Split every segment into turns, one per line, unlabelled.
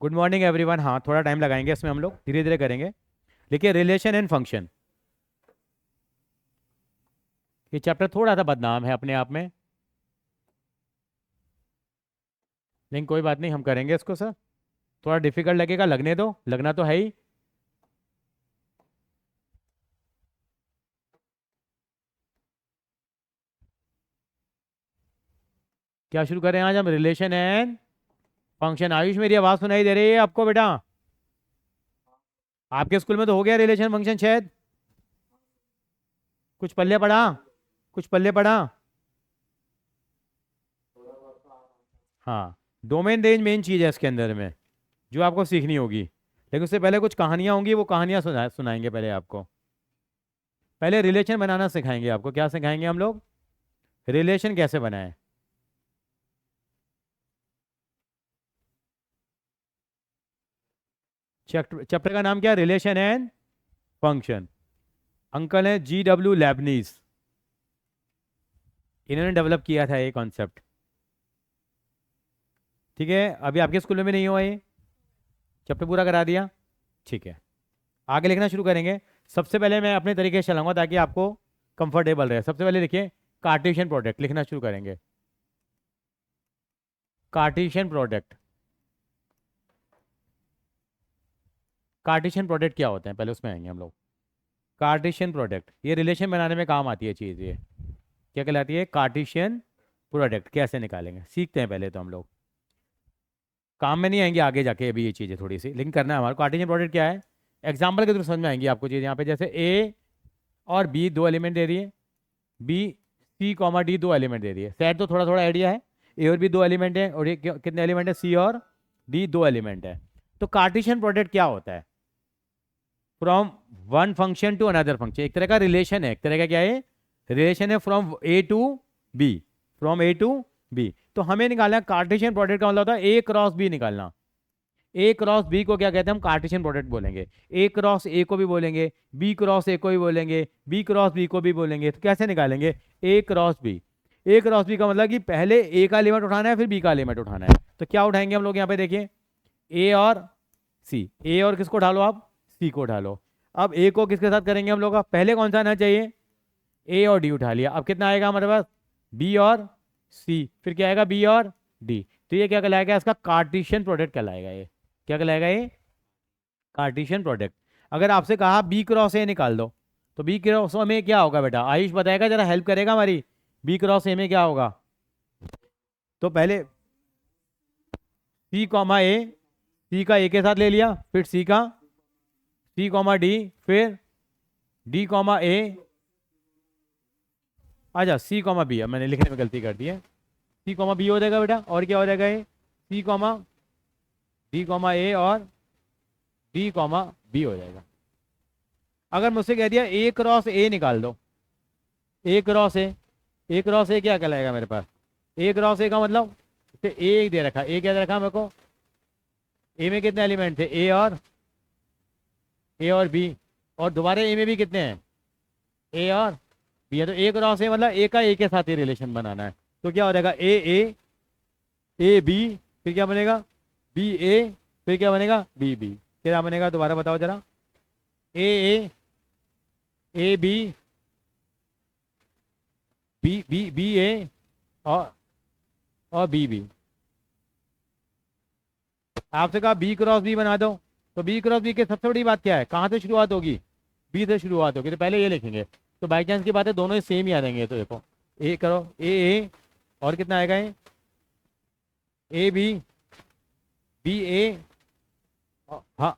Good morning everyone. हाँ, थोड़ा time लगाएंगे इसमें, हम लोग धीरे धीरे करेंगे। देखिए, रिलेशन एंड फंक्शन, ये चैप्टर थोड़ा सा बदनाम है अपने आप में, लेकिन कोई बात नहीं, हम करेंगे इसको सर। थोड़ा डिफिकल्ट लगेगा, लगने दो, लगना तो है ही। क्या शुरू करें आज हम? Relation and function. आयुष, मेरी आवाज़ सुनाई दे रही है आपको बेटा? आपके स्कूल में तो हो गया रिलेशन फंक्शन शायद। कुछ पल्ले पड़ा? कुछ पल्ले पड़ा? हाँ, डोमेन रेंज मेन चीज़ है इसके अंदर में, जो आपको सीखनी होगी। लेकिन उससे पहले कुछ कहानियाँ होंगी, वो कहानियाँ सुनाएंगे पहले आपको। पहले रिलेशन बनाना सिखाएंगे आपको। क्या सिखाएंगे हम लोग? रिलेशन कैसे बनाएं। चैप्टर का नाम क्या है? Relation and function. अंकल है G.W. लेबनीज, इन्होंने डेवलप किया था ये कॉन्सेप्ट। ठीक है, अभी आपके स्कूल में भी नहीं हुआ ये चैप्टर, पूरा करा दिया। ठीक है, आगे लिखना शुरू करेंगे। सबसे पहले मैं अपने तरीके से चलाऊंगा ताकि आपको कंफर्टेबल रहे। सबसे पहले देखिए, कार्टेशियन प्रोडक्ट लिखना शुरू करेंगे। कार्टेशियन प्रोडक्ट, कार्टेशियन प्रोडक्ट क्या होते हैं पहले उसमें आएंगे हम लोग। कार्टेशियन प्रोडक्ट, ये रिलेशन बनाने में काम आती है चीज़। ये क्या कहलाती है? Cartesian product. कैसे निकालेंगे सीखते हैं पहले तो हम लोग। काम में नहीं आएंगी आगे जाके अभी ये चीज़ें थोड़ी सी, लेकिन करना है हमारा। कार्टेशियन प्रोडक्ट क्या है? एग्जाम्पल के थ्रू समझ में आएंगी आपको चीज़। यहाँ पे जैसे ए और बी दो एलिमेंट दे रही है, बी सी कॉमा डी दो एलिमेंट दे रही है। सेट तो थोड़ा थोड़ा आइडिया है। ए और बी दो एलिमेंट है, और ये कितने एलिमेंट है? सी और डी दो एलिमेंट है। तो कार्टेशियन प्रोडक्ट क्या होता है? From one function to another function, एक तरह का रिलेशन है। एक तरह का क्या है? रिलेशन है from A to B, from A to B. तो हमें निकालना है कार्टेशियन प्रोडक्ट का मतलब होता है ए क्रॉस बी निकालना। ए क्रॉस बी को क्या कहते हैं? हम कार्टेशियन प्रोडक्ट बोलेंगे। ए क्रॉस ए को भी बोलेंगे, बी क्रॉस ए को भी बोलेंगे, बी क्रॉस बी को भी बोलेंगे। तो कैसे निकालेंगे? ए क्रॉस बी। ए क्रॉस बी का मतलब कि पहले ए का एलिमेंट उठाना है, फिर बी का एलिमेंट उठाना है। तो क्या उठाएंगे हम लोग यहाँ पे? देखिए, ए और सी। ए और किसको ढालो आप? सी को ढालो। अब ए को किसके साथ करेंगे हम लोग? पहले कौन सा आना चाहिए? ए और डी उठा लिया। अब कितना आएगा हमारे पास? बी और सी। फिर क्या आएगा? बी और डी। तो ये क्या कहलाएगा? इसका कार्टेशियन प्रोडक्ट कहलाएगा। ये क्या कहलाएगा? ये कार्टेशियन प्रोडक्ट। अगर आपसे कहा बी क्रॉस ए निकाल दो, तो बी क्रॉस ए में क्या होगा बेटा? आयुष बताएगा, जरा हेल्प करेगा हमारी। बी क्रॉस ए में क्या होगा? तो पहले सी कॉमा ए, सी का ए के साथ ले लिया, फिर सी का सी कॉमा डी, फिर डी कॉमा ए। अच्छा, सी कॉमा बी, मैंने लिखने में गलती कर दी है। सी कॉमा बी हो जाएगा बेटा, और क्या हो जाएगा? ये सी कॉमा डी कॉमा ए और डी कॉमा बी हो जाएगा। अगर मुझसे कह दिया ए क्रॉस ए निकाल दो, ए क्रॉस ए, ए क्रॉस ए क्या कहलाएगा मेरे पास? ए क्रॉस ए का मतलब ए दे रखा, ए क्या दे रखा मेरे को? ए में कितने एलिमेंट थे? ए और बी, और दोबारा ए में भी कितने हैं? ए और बी है। तो ए क्रॉस ए मतलब ए का ए के साथ ही रिलेशन बनाना है। तो क्या हो जाएगा? ए बी, फिर क्या बनेगा? बी ए, फिर क्या बनेगा? B B. क्या बनेगा? दोबारा बताओ जरा। A A B, B B B A, और बी बी। आपसे कहा बी क्रॉस बी बना दो, तो बी क्रॉस बी की सबसे बड़ी बात क्या है? कहाँ से शुरुआत होगी? बी से शुरुआत होगी। तो पहले ये लिखेंगे, तो बाई चांस की बात है दोनों सेम ही आ जाएंगे। तो देखो, ए करो, ए और कितना आएगा? ए बी, बी ए, हाँ,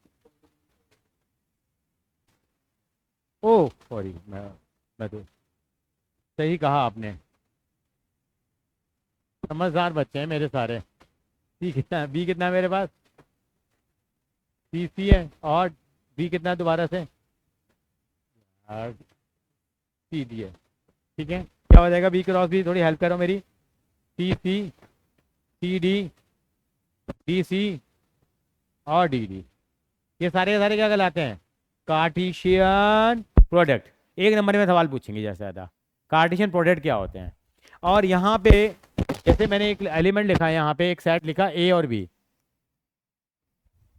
ओ सॉरी, मैं तो सही कहा आपने। समझदार बच्चे हैं मेरे सारे। सी कितना है? बी कितना है मेरे पास? सी सी है, और बी कितना है दोबारा से? और सी डी है। ठीक है, क्या हो जाएगा? बी क्रॉस बी, थोड़ी हेल्प करो मेरी। सी सी, सी डी, डी सी और डी डी। ये सारे सारे क्या कहलाते हैं? Cartesian product. एक नंबर में सवाल पूछेंगे जैसे ज़्यादा, कार्टेशियन प्रोडक्ट क्या होते हैं। और यहाँ पे जैसे मैंने एक एलिमेंट लिखा है, यहाँ पे एक सेट लिखा ए और बी।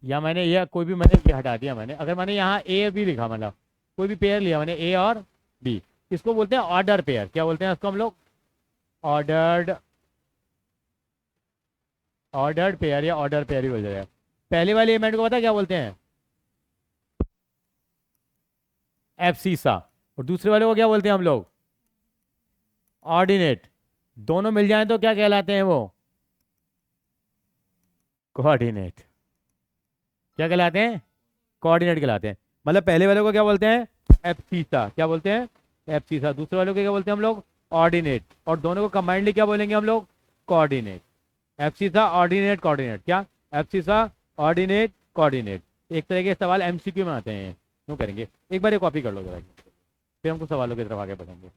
या मैंने ये कोई भी मैंने ये हटा दिया मैंने, अगर मैंने यहाँ ए और बी लिखा, मतलब कोई भी पेयर लिया मैंने ए और बी, इसको बोलते हैं ऑर्डर पेयर। क्या बोलते हैं इसको हम लोग? ऑर्डर्ड, ऑर्डर्ड पेयर या ऑर्डर पेयर ही बोल जाएगा। पहले वाले एलिमेंट को पता है क्या बोलते हैं? एब्सिसा। और दूसरे वाले को क्या बोलते हैं हम लोग? ऑर्डिनेट। दोनों मिल जाएं तो क्या कहलाते हैं वो? कोऑर्डिनेट। क्या कहलाते हैं? कोऑर्डिनेट कहलाते हैं। मतलब पहले वाले को क्या बोलते हैं? एब्सिसा। क्या बोलते हैं? एब्सिसा। दूसरे वाले को क्या बोलते हैं हम लोग? ऑर्डिनेट। और दोनों को कंबाइंडली क्या बोलेंगे हम लोग? कोऑर्डिनेट। Abscissa ordinate coordinate. क्या? Abscissa ordinate coordinate. एक तरह के सवाल एमसीक्यू में आते हैं, क्यों करेंगे? एक बार ये कॉपी कर लो जरा, फिर हमको सवालों की तरफ आगे बढ़ेंगे।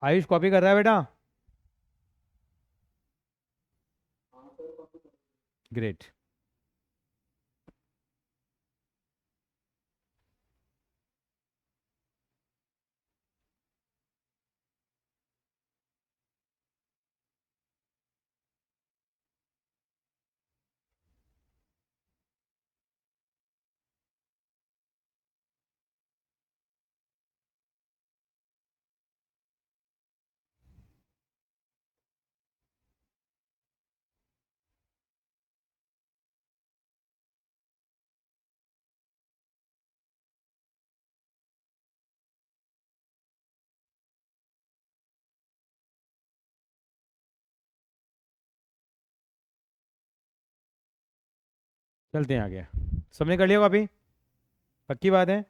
आयुष कॉपी कर रहा है बेटा? ग्रेट। चलते हैं आगे। सबने कर लिया कॉपी? पक्की बात है?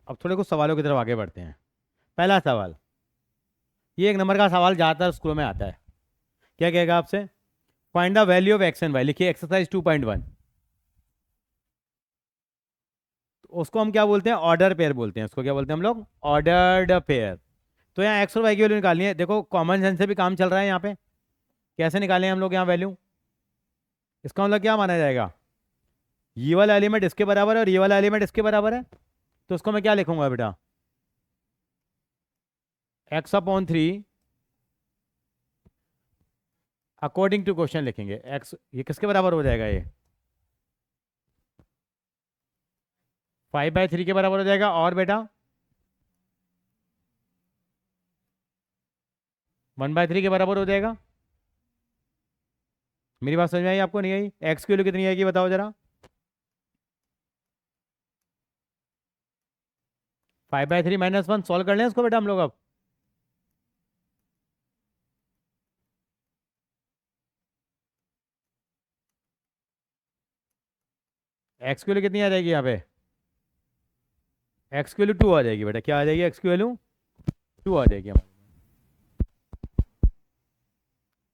अब थोड़े कुछ सवालों की तरफ आगे बढ़ते हैं। पहला सवाल, ये एक नंबर का सवाल ज़्यादातर स्कूलों में आता है। क्या कहेगा आपसे? Find the value of x and y. लिखिए एक्सरसाइज 2.1। उसको हम क्या बोलते हैं? ऑर्डर पेयर बोलते हैं। उसको क्या बोलते हैं हम लोग? Ordered pair. तो यहाँ एक्स और वाई की वैल्यू निकालनी है। देखो कॉमन सेंस से भी काम चल रहा है यहाँ पे। कैसे निकालें हम लोग यहाँ वैल्यू? इसका मतलब क्या माना जाएगा? ये वाला एलिमेंट इसके बराबर है और ये वाला एलिमेंट इसके बराबर है, तो उसको मैं क्या लिखूंगा बेटा? x/3 अकॉर्डिंग टू क्वेश्चन लिखेंगे। x ये किसके बराबर हो जाएगा? ये 5/3 के बराबर हो जाएगा। और बेटा 1/3 के बराबर हो जाएगा। मेरी बात समझ में आई आपको? नहीं आई? एक्स की वैल्यू कितनी आएगी बताओ जरा? 5/3 -1 सॉल्व कर लें इसको बेटा हम लोग अब। एक्स की वैल्यू कितनी आ जाएगी यहाँ पे? एक्स की वैल्यू 2 आ जाएगी बेटा। क्या आ जाएगी? एक्स की वैल्यू 2 आ जाएगी हमारी।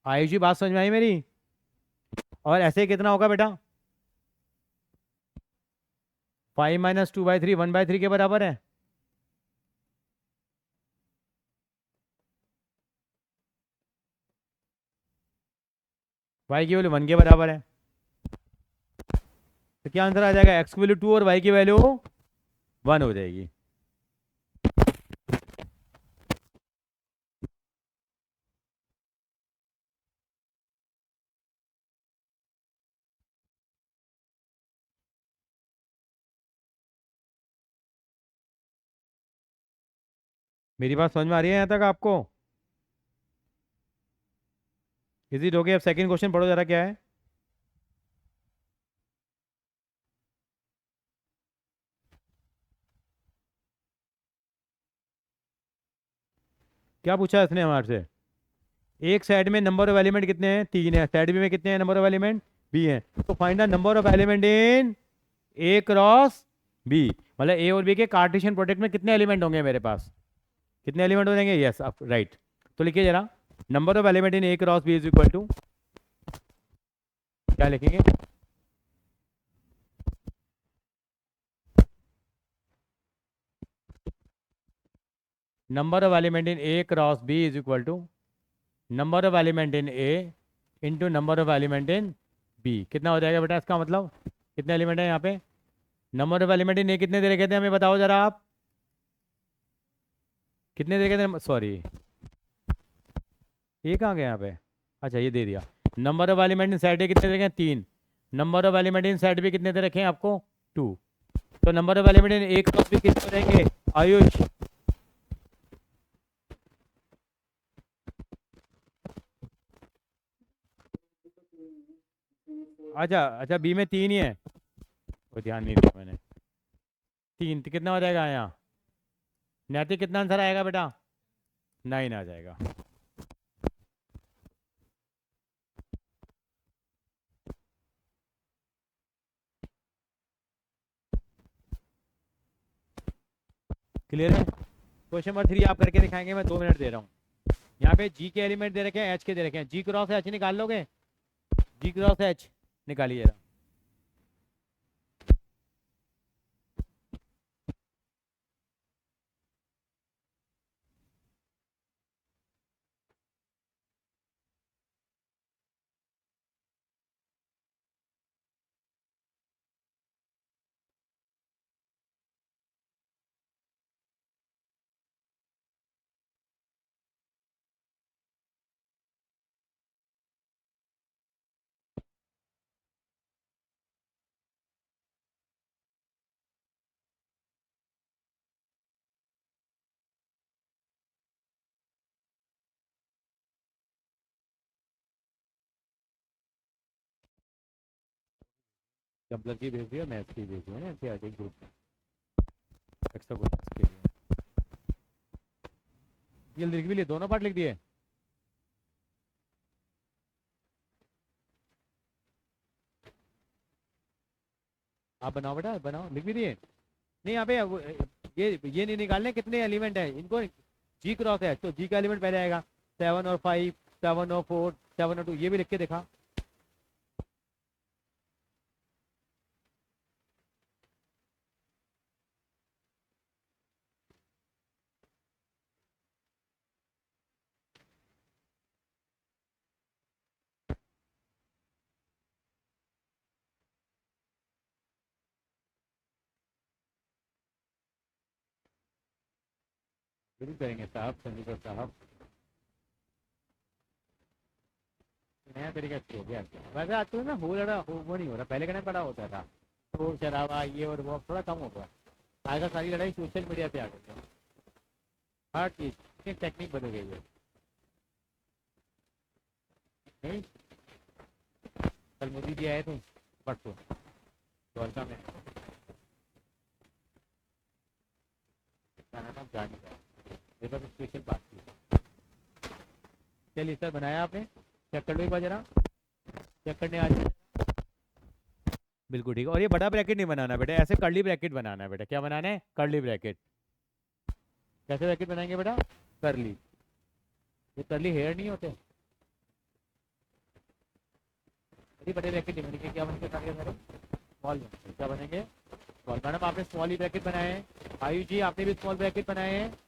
आयुषी बात समझ में आई मेरी? और ऐसे कितना होगा बेटा? 5 - 2/3 1/3 के बराबर है। वाई की वैल्यू 1 के बराबर है, तो क्या आंसर आ जाएगा, एक्स की वैल्यू 2 और वाई की वैल्यू 1 हो जाएगी। मेरी बात समझ में आ रही है यहाँ तक आपको? इजी हो गया। अब सेकंड क्वेश्चन पढ़ो जरा, क्या है? क्या पूछा है इसने हमारे से? एक साइड में नंबर ऑफ एलिमेंट कितने हैं, 3 है, साइड बी में कितने हैं नंबर ऑफ एलिमेंट, बी है, तो find the number of element in A cross B. मतलब ए और बी के कार्टेशियन प्रोडक्ट में कितने एलिमेंट होंगे मेरे पास, कितने एलिमेंट हो जाएंगे, यस आप राइट। तो लिखिए जरा, number of element in A cross B is equal to, क्या लिखेंगे? Number of element in A cross B is equal to number of element in A into number of element in B. कितना हो जाएगा बेटा इसका मतलब, कितने element है यहाँ पे? नंबर ऑफ एलिमेंट इन ए कितने दे रखे थे हमें, बताओ जरा आप, कितने दे रखे थे, सॉरी ये कहाँ गया यहाँ पे, अच्छा ये दे दिया। Number of element in set A कितने दे रखे हैं, 3। Number of element in set B कितने दे रखे हैं आपको, 2। तो number of element in A cross B कितने रहेंगे, आयुष? अच्छा अच्छा, बी में 3 ही है, वो ध्यान नहीं दिया मैंने। 3 तो कितना हो जाएगा यहाँ, नैतिक कितना आंसर आएगा बेटा, 9 आ जाएगा। क्लियर है? क्वेश्चन नंबर 3 आप करके दिखाएंगे, मैं 2 मिनट दे रहा हूँ। यहाँ पे जी के एलिमेंट दे रखे हैं, एच के दे रखे हैं, जी क्रॉस एच निकाल लोगे, जी क्रॉस एच निकालिए जरा। कंप्लर की भेज दिया, मैथ्स की भेज दिया ना, एनसीईआरटी ग्रुप एक्स्ट्रा क्वेश्चन के लिए। ये लिख भी लिए, दोनों पार्ट लिख दिए। आप बनाओ बेटा, बनाओ, लिख भी दिए। नहीं यहाँ पे ये नहीं निकालने कितने एलिमेंट है इनको, जी क्रॉस है तो जी का एलिमेंट पहले आएगा, 7 और 5, 7 और 4, 7 और 2, ये भी लिख के देखा। जरूर करेंगे साहब, चंडीगढ़ साहब, नया तरीका हो गया। वैसे आजकल ना हो रहा, वो नहीं हो रहा, पहले का ना बड़ा होता था, तो शराबा ये और वो थोड़ा कम हो गया। आजकल सारी लड़ाई सोशल मीडिया पे आ गई है, हर चीज़ की टेक्निक बदल गई है। नहीं, कल मोदी जी आए थे परसों द्वारका में, खाना नाम जाने का, मेरे पास स्पेशल बात की। चलिए सर, बनाया आपने, चेक कर लो एक बार जरा, चेक करने आ जाए। बिल्कुल ठीक है। और ये बड़ा ब्रैकेट नहीं बनाना बेटा, ऐसे कर्ली ब्रैकेट बनाना है बेटा। क्या बनाना है, कर्ली ब्रैकेट। कैसे ब्रैकेट बनाएंगे बेटा, कर्ली, ये कर्ली हेयर नहीं होते, यदि बड़े ब्रैकेट नहीं बनेंगे, क्या बनेंगे सारे सारे स्मॉल बनेंगे। क्या बनेंगे, स्मॉल। मैडम आपने स्मॉल ही ब्रैकेट बनाए हैं, आयु जी आपने भी स्मॉल ब्रैकेट बनाए हैं।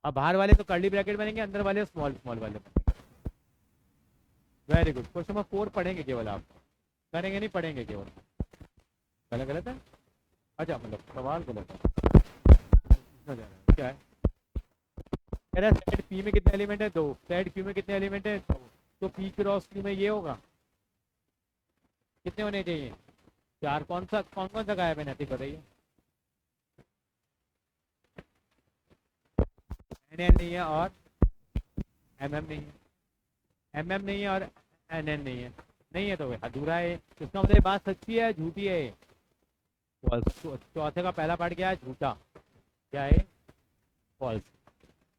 अब बाहर वाले तो कर्ली ब्रैकेट बनेंगे, अंदर वाले स्मॉल स्मॉल वाले बनेंगे। Very good. क्वेश्चन नंबर 4 पढ़ेंगे केवल आप, करेंगे नहीं, पढ़ेंगे केवल। गलत गलत है। अच्छा मतलब सवाल गलत है। पूछना जा रहा है क्या है? कह रहा है सेट पी में कितने एलिमेंट है? 2। सेट क्यू में कितने एलिमेंट है? 2। तो पी क्रॉस क्यू में ये होगा, कितने होने चाहिए? 4। कौन कौन सा गायब है नतीब बताइए। एन एन नहीं है और एम एम नहीं है, एम एम नहीं है और एन एन नहीं है। नहीं है तो अधूरा है। इसका मतलब ये बात सच्ची है झूठी है? फॉल्स। चौथे का पहला पार्ट क्या है? झूठा। क्या है? फॉल्स।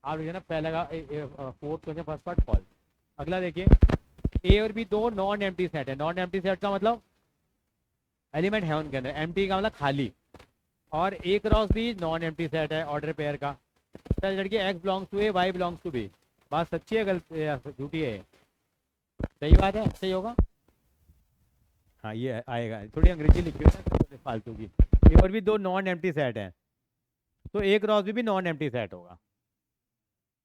आप लिखिए ना पहले का fourth question first part false. अगला देखिए, ए और बी दो नॉन एम्प्टी सेट है। नॉन एम्प्टी सेट का मतलब एलिमेंट है उनके अंदर, एम्प्टी का मतलब खाली। और A cross B non empty set है ऑर्डर पेयर का। लड़की X belongs to A, Y belongs to B. बात सच्ची है गलत झूठी है? सही बात है, सही होगा। हाँ ये आएगा, थोड़ी अंग्रेजी लिखी हुई है ना फालतू की। ए और भी दो नॉन एम्प्टी सेट हैं, तो ए क्रॉस भी नॉन एम्प्टी सेट होगा।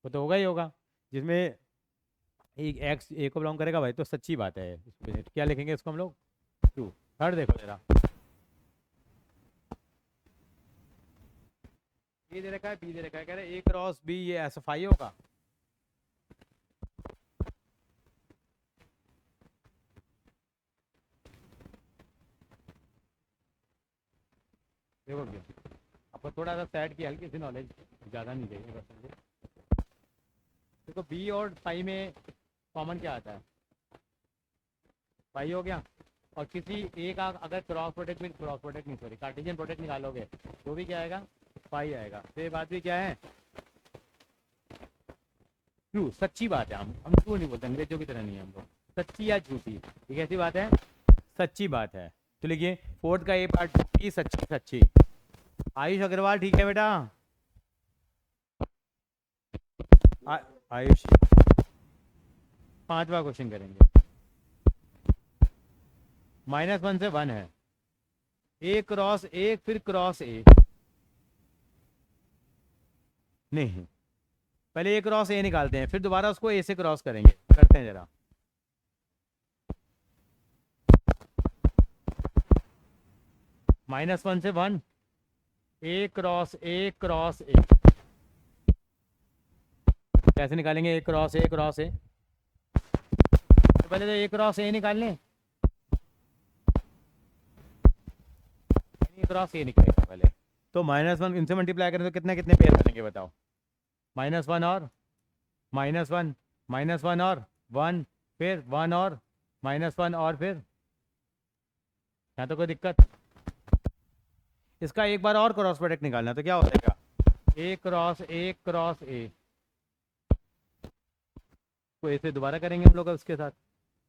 वो तो होगा ही होगा, जिसमें एक एक्स ए को बिलोंग करेगा भाई, तो सच्ची बात है। इसमें क्या लिखेंगे इसको हम लोग? ट्रू। थर्ड देखो जरा, ए दे रखा है बी दे रखा है, कह रहे ए क्रॉस बी ये एसएफआई होगा। देखो क्या, आपको थोड़ा सा सेट की हल्की सी नॉलेज, ज़्यादा नहीं चाहिए बस मुझे। देखो बी और फाई में कॉमन क्या आता है? फाई हो गया। और किसी ए का अगर क्रॉस प्रोडक्ट में, क्रॉस प्रोडक्ट नहीं सॉरी कार्टेशियन प्रोडक्ट निकालोगे तो भी क्या आएगा? फाई आएगा। तो ये बात भी क्या है? ट्रू, सच्ची बात है। हम ट्रू नहीं बोलते, अंग्रेजों की तरह नहीं है हम लोग। सच्ची या झूठी, ये कैसी बात है? सच्ची बात है। तो लिखिए फोर्थ का ए पार्ट की सच्ची सच्ची। आयुष अग्रवाल ठीक है बेटा? आयुष, पांचवा क्वेश्चन करेंगे। -1 से 1 है, ए क्रॉस ए फिर क्रॉस ए। नहीं, पहले ए क्रॉस ए निकालते हैं, फिर दोबारा उसको ए से क्रॉस करेंगे। करते हैं जरा। -1 से 1, ए क्रॉस ए। कैसे निकालेंगे ए क्रॉस ए क्रॉस ए? तो पहले तो ए क्रॉस ए निकाल लें, क्रॉस ए निकलेगा पहले। तो -1 इनसे मल्टीप्लाई करें तो कितने कितने पेयर बनेंगे बताओ? -1 और -1, -1 और 1, फिर 1 और -1 और फिर, यहाँ तो कोई दिक्कत। इसका एक बार और क्रॉस प्रोडक्ट निकालना तो क्या हो जाएगा? ए क्रॉस ए। तो ऐसे दोबारा करेंगे हम लोग उसके साथ,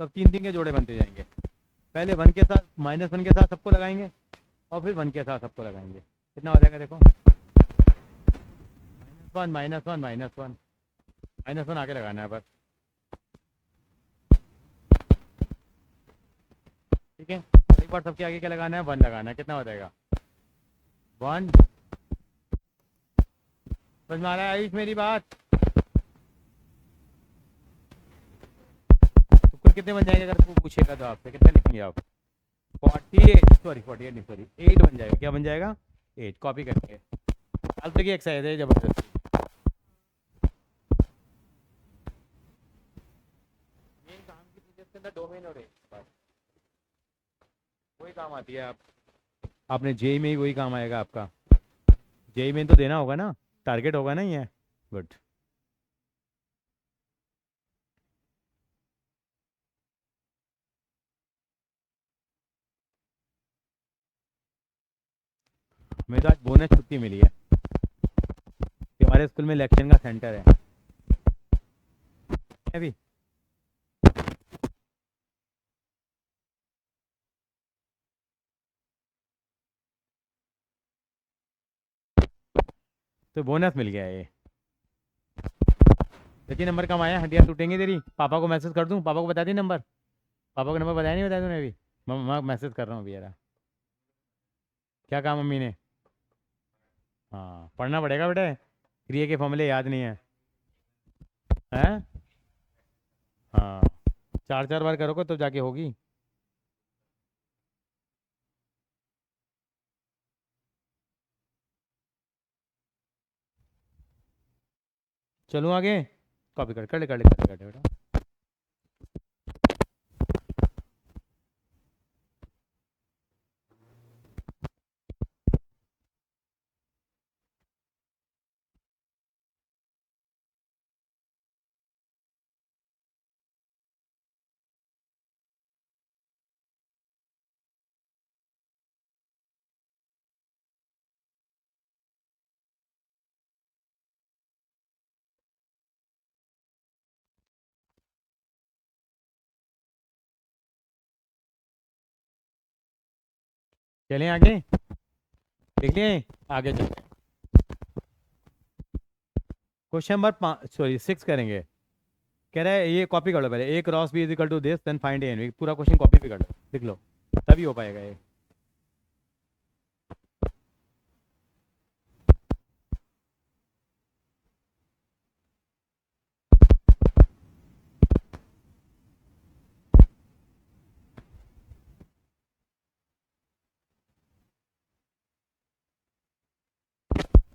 तब 3 3 के जोड़े बनते जाएंगे। पहले 1 के साथ, -1 के साथ सबको लगाएंगे, और फिर 1 के साथ सबको लगाएंगे। कितना हो जाएगा देखो? -1 -1 -1 -1 आगे लगाना है बस। ठीक है, एक बार सबके आगे क्या लगाना है? 1 लगाना है। कितना हो जाएगा? 1। समझ में आ रहा है आयुष मेरी बात? तो कुल कितने बन जाएंगे अगर तू पूछेगा तो आपसे? कितने लिखेंगे आप? 48 सॉरी 48 नहीं सॉरी 8 बन जाएगा। क्या बन जाएगा? 8। कॉपी करेंगे। अब देखिए एक्सरसाइज है जबरदस्त। मेन काम की चीज़ इसके अंदर डोमेन और रेंज, वही काम आती है। आप आपने जेई में ही वही काम आएगा आपका। जेई में तो देना होगा ना, टारगेट होगा ना ये। गुड। मेरे को आज बोनस छुट्टी मिली है कि हमारे स्कूल में इलेक्शन का सेंटर है अभी। तो बोनस मिल गया है ये। देखिए नंबर कम आया, हड्डियाँ टूटेंगी तेरी। पापा को मैसेज कर दूँ? पापा को बता दी नंबर? पापा को नंबर बताया नहीं? बताया तूने अभी? मैं मैसेज कर रहा हूँ अभी यार। क्या कहा मम्मी ने? हाँ पढ़ना पड़ेगा बेटा, क्रिया के फॉर्मूले याद नहीं है। हैं? हाँ चार चार बार करोगे तो जाके होगी। चलूँ आगे? कॉपी कर ले बेटा। चलें आगे? देख लिए? आगे चलते हैं। क्वेश्चन नंबर 6 करेंगे। कह रहा है ये कॉपी कर लो पहले, A cross B is equal to this then find A and B. पूरा क्वेश्चन कॉपी भी कर लो, लिख लो, तभी हो पाएगा ये।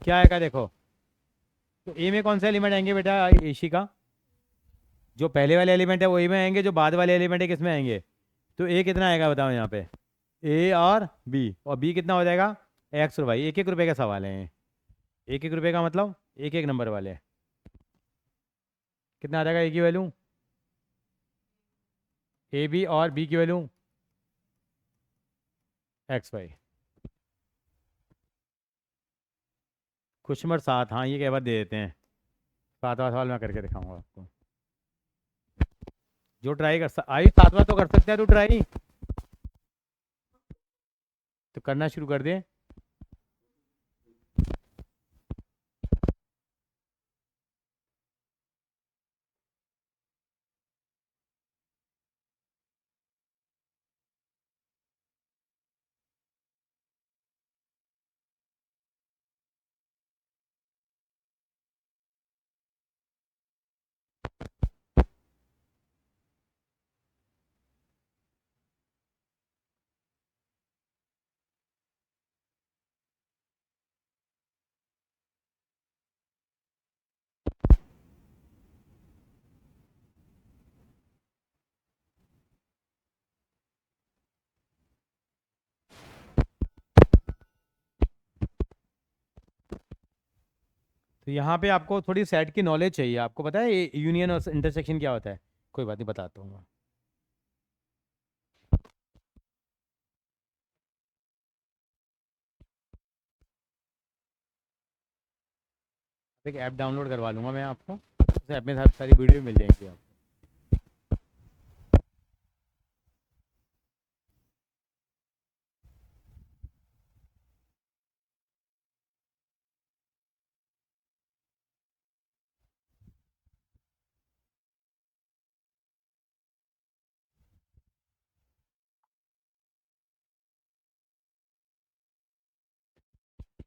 क्या आएगा देखो। तो ए में कौन सा एलिमेंट आएंगे बेटा एसी का? जो पहले वाले एलिमेंट है वो ए में आएंगे, जो बाद वाले एलिमेंट है किस में आएंगे? तो ए कितना आएगा बताओ यहाँ पे? ए और बी कितना हो जाएगा? एक्स और वाई। एक एक रुपये का सवाल है। एक एक रुपये का मतलब एक एक नंबर वाले। कितना आ जाएगा ए की वैल्यू? ए बी और बी की value x y. Question number 7, हाँ ये कह बार दे देते हैं। 7वां सवाल मैं करके दिखाऊंगा आपको। जो ट्राई आई 7वां तो कर सकते हैं तू ट्राई, तो करना शुरू कर दे। तो यहाँ पे आपको थोड़ी सेट की नॉलेज चाहिए। आपको पता है यूनियन और इंटरसेक्शन क्या होता है? कोई बात नहीं, बताता हूँ मैं। एक ऐप डाउनलोड करवा लूँगा मैं आपको, उस ऐप में सारी वीडियो मिल जाएंगी आपको।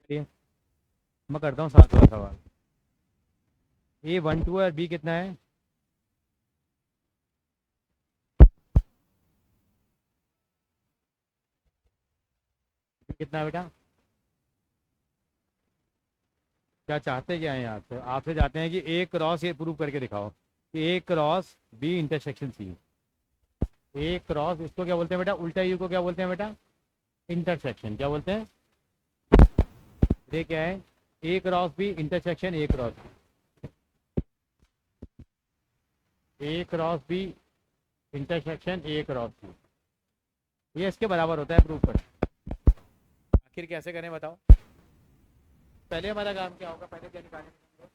चलिए मैं करता हूँ 7वां सवाल। ए 1 2 और बी कितना है? कितना है बेटा? क्या चाहते क्या है यहाँ से? आपसे चाहते हैं कि ए क्रॉस ये प्रूव करके दिखाओ कि ए क्रॉस बी इंटरसेक्शन सी। ए क्रॉस इसको क्या बोलते हैं बेटा? उल्टा यू को क्या बोलते हैं बेटा? इंटरसेक्शन। क्या बोलते हैं? ये क्या है? A cross B intersection A cross, A cross B intersection A cross B, ये इसके बराबर होता है प्रूव कर। आखिर कैसे करें बताओ? पहले हमारा काम क्या होगा? पहले क्या निकालेंगे?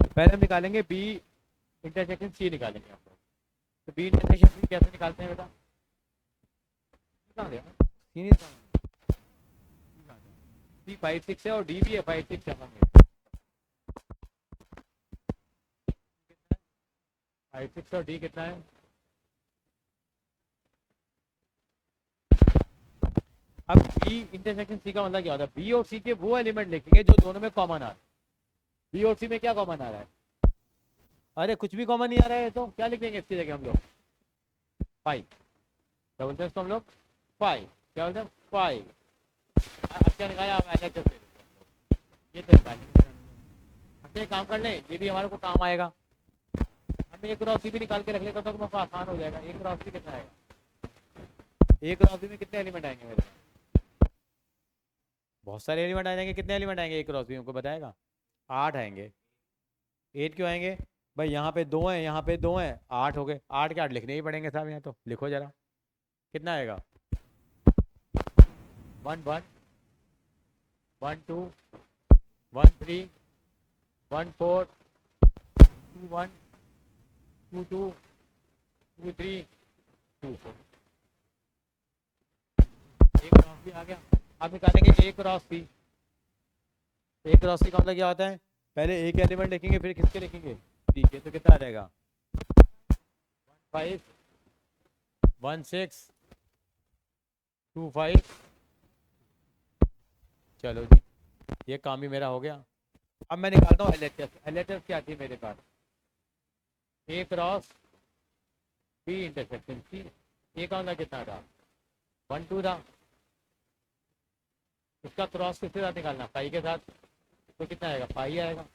पहले हम निकालेंगे बी इंटरसेक्शन सी निकालेंगे हम लोग। तो बी इंटरसेक्शन सी कैसे निकालते हैं बेटा? सी नहीं सी 5 6 है और डी भी है 5 6 7 है। 5 6 और डी कितना है? अब बी इंटरसेक्शन सी का मतलब क्या होता है? बी और सी के वो एलिमेंट लिखेंगे जो दोनों में कॉमन आ रहा है। बी और सी में क्या कॉमन आ रहा है? अरे कुछ भी कॉमन नहीं आ रहा है तो क्या लिख देंगे इसकी जगह हम लोग? 5। क्या बोलते हैं इसको हम लोग? 5। क्या बोलते हैं? 5। अब क्या निकाला? अब LHS ले लेते हैं। ये तो अच्छा एक काम कर ले, ये भी हमारे को काम आएगा। हमें एक क्रॉस भी निकाल के रख लेता तो मेरे आसान हो जाएगा। एक क्रॉस भी कितना आएगा? एक क्रॉस में कितने एलिमेंट आएंगे मेरे? बहुत सारे एलिमेंट आ जाएंगे। कितने एलिमेंट आएंगे एक क्रॉस भी हमको बताएगा? 8 आएंगे। 8 क्यों आएंगे भाई? यहाँ पे 2 हैं, यहाँ पे 2 हैं, 8 हो गए। 8 के 8 लिखने ही पड़ेंगे साहब। यहाँ तो लिखो जरा, कितना आएगा? 1 1 1 2 1 3 1 4 2 1 2 2 2 3 2 4। एक क्रॉस भी आ गया। अब निकालेंगे एक क्रॉस सी। एक क्रॉस सी का मतलब क्या होता है? पहले एक एलिमेंट लिखेंगे फिर किसके लिखेंगे? ठीक है, तो कितना आ जाएगा? 5 1 6 2 5। चलो जी, ये काम भी मेरा हो गया। अब मैं निकालता हूँ LHS। LHS क्या थी मेरे पास? ए क्रॉस बी इंटरसेक्शन सी। ए का मतलब कितना था? 1 2 था। इसका क्रॉस किसके साथ निकालना? 5 के साथ। तो कितना आएगा? 5 आएगा।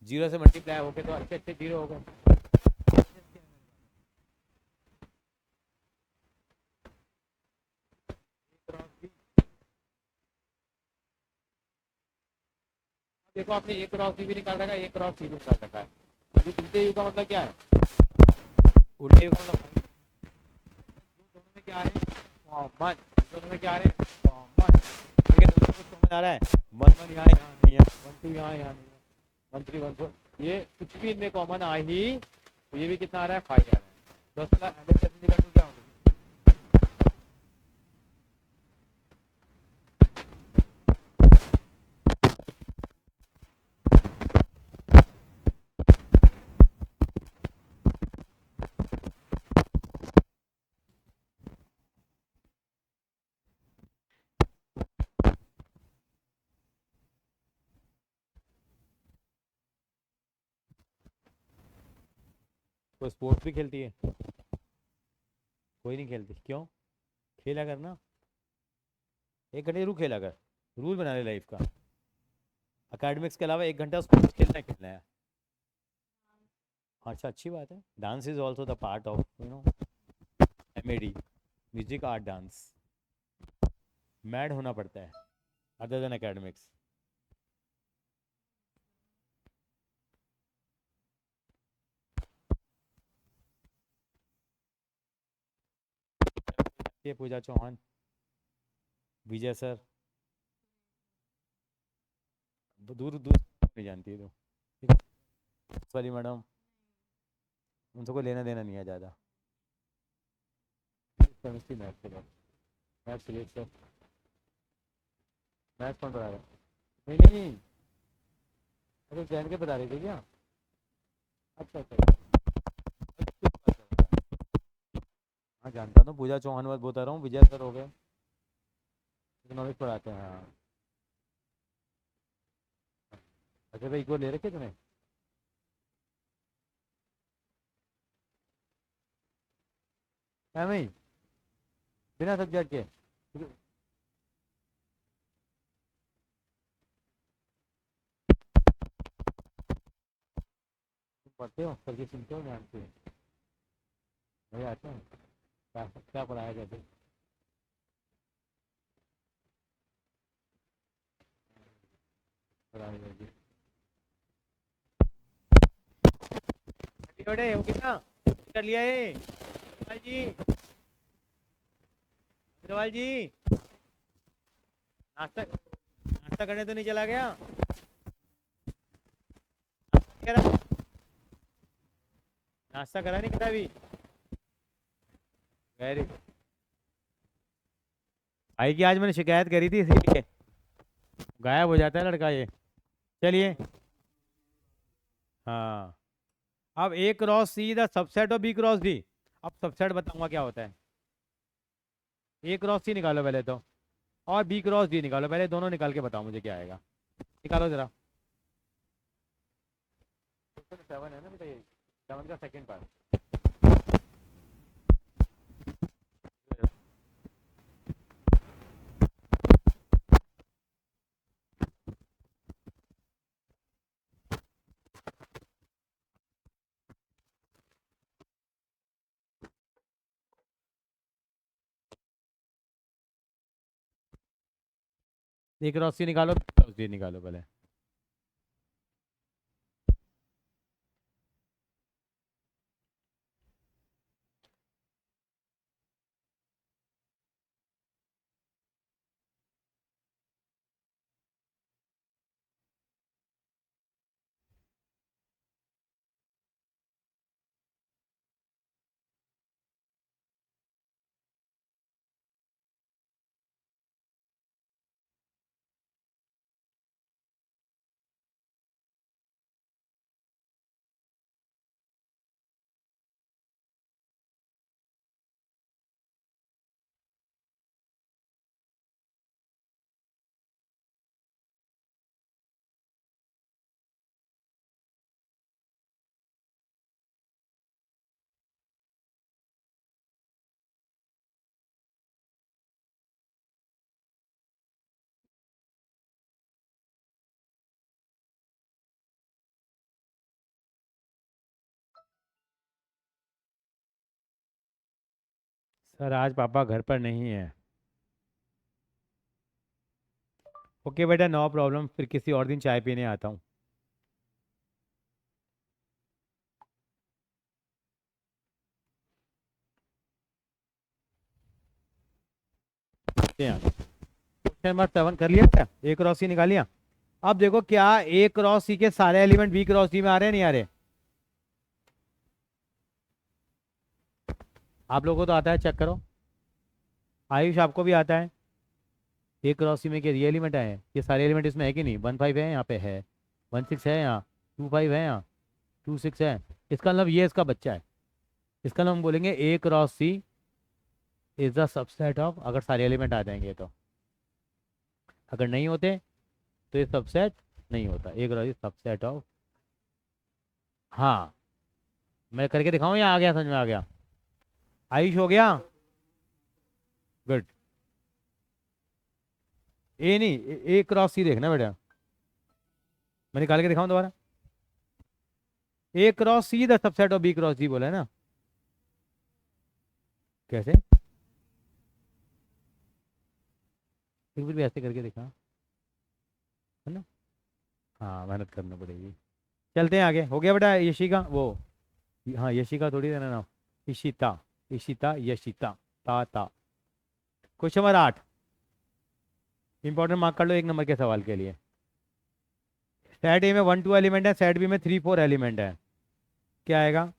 0 से मल्टीप्लाई हो गए तो अच्छे अच्छे 0 हो गए। देखो आपने एक क्रॉस भी निकाल रखा है, एक क्रॉस सी भी निकाल रखा है। अभी उल्टे यू का मतलब क्या है? उल्टे यू का मतलब दोनों में क्या आ रहे हैं? कॉमन। दोनों में क्या आ रहे हैं? कॉमन। ठीक है, दोनों में कॉमन आ रहा है। 1 1 यहाँ यहाँ नहीं है, 1 2 यहाँ यहाँ नहीं है, 1 3 1 4। ये कुछ भी इनमें कॉमन आ ही, तो ये भी कितना आ रहा है? 5 आ रहा है। 10 लाख निकाल क्या होगा? तो स्पोर्ट्स भी खेलती है? कोई नहीं खेलती, क्यों? खेला कर ना, 1 घंटे रू खेला कर। रूल बना ले लाइफ का। अकेडमिक्स के अलावा 1 घंटा स्पोर्ट्स खेलना ही खेलना है। अच्छा, अच्छी बात है। Dance is also the part of MAD, music art dance. Mad होना पड़ता है अदर देन एकेडमिक्स। ये पूजा चौहान, विजय सर, दूर दूर नहीं जानती है तो। ठीक है, वाली मैडम, उन सबको लेना देना नहीं है ज़्यादा। केमिस्ट्री मैथ के बाद मैथ सीरियस सर। मैथ कौन पढ़ा रहा है? नहीं नहीं, अरे जैन के बता रही थी क्या? अच्छा अच्छा। हाँ जानता हूँ, पूजा चौहान बात बता रहा हूँ। विजय सर हो गए, इकोनॉमिक्स पढ़ाते हैं। हाँ। अच्छा भाई, को ले रखे तूने? है भाई, बिना सब्जेक्ट के? तुम पढ़ते हो, सर की सुनते हो, जानते हो? भाई आता है क्या? क्या पढ़ाया जाता? पढ़ाया जाती है हो कितना कर लिया ये? अग्रवाल जी, अग्रवाल जी, नाश्ता नाश्ता करने तो नहीं चला गया? करा, नाश्ता करा नहीं करा भी? Very good. भाई की आज मैंने शिकायत करी थी इसलिए गायब हो जाता है लड़का ये। चलिए, हाँ। अब A cross C the subset of B cross D। अब सबसेट बताऊंगा क्या होता है। A क्रॉस C निकालो पहले तो, और B क्रॉस D निकालो पहले। दोनों निकाल के बताओ मुझे क्या आएगा। निकालो जरा। 7 है ना बेटा, ये 7 का सेकंड पार्ट। एक रॉसी निकालो, रॉसी निकालो पहले। सर आज पापा घर पर नहीं है। ओके बेटा, नो प्रॉब्लम, फिर किसी और दिन चाय पीने आता हूँ। क्वेश्चन नंबर 7 कर लिया क्या? ए क्रॉस सी निकाल लिया। अब देखो क्या ए क्रॉस सी के सारे एलिमेंट बी क्रॉस सी में आ रहे हैं, नहीं आ रहे? आप लोगों को तो आता है, चेक करो। आयुष आपको भी आता है। ए क्रॉस सी में क्या ये एलिमेंट आए हैं? ये सारे एलिमेंट इसमें है कि नहीं? 1 5 है, यहाँ पे है। 1 6 है, यहाँ 2 5 है, यहाँ 2 6 है। इसका मतलब ये इसका बच्चा है। इसका नाम हम बोलेंगे A cross C is the subset of, अगर सारे एलिमेंट आ जाएंगे तो। अगर नहीं होते तो ये सबसेट नहीं होता। ए क्रॉस सी सबसेट ऑफ। हाँ, मैं करके दिखाऊं या आ गया, समझ में आ गया? आयुष हो गया? गुड। ए नहीं, ए क्रॉस सी देखना बेटा। मैं निकाल के दिखाऊं दोबारा। A cross C the subset of B cross C बोला है ना? कैसे? एक बार भी ऐसे करके दिखा, है ना? हाँ, मेहनत करना पड़ेगी। चलते हैं आगे। हो गया बेटा यशिका वो? हाँ, यशिका थोड़ी देना नाम। इशिता, इशिता, यशिता, ता। क्वेश्चन नंबर 8, इंपॉर्टेंट मार्क कर लो 1 नंबर के सवाल के लिए। सेट ए में 1 2 एलिमेंट है, सेट बी में 3 4 एलिमेंट है। क्या आएगा?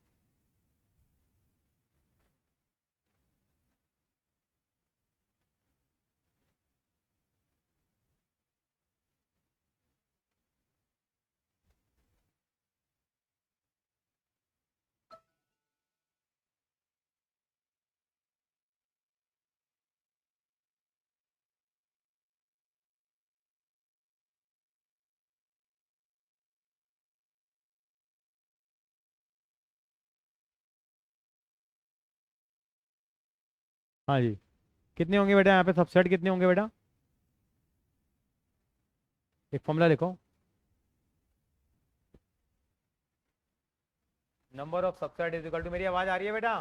हाँ जी। कितने होंगे बेटा यहाँ पे सबसेट? कितने होंगे बेटा? एक फॉर्मूला लिखो। Number of subset is equal to, मेरी आवाज आ रही है बेटा?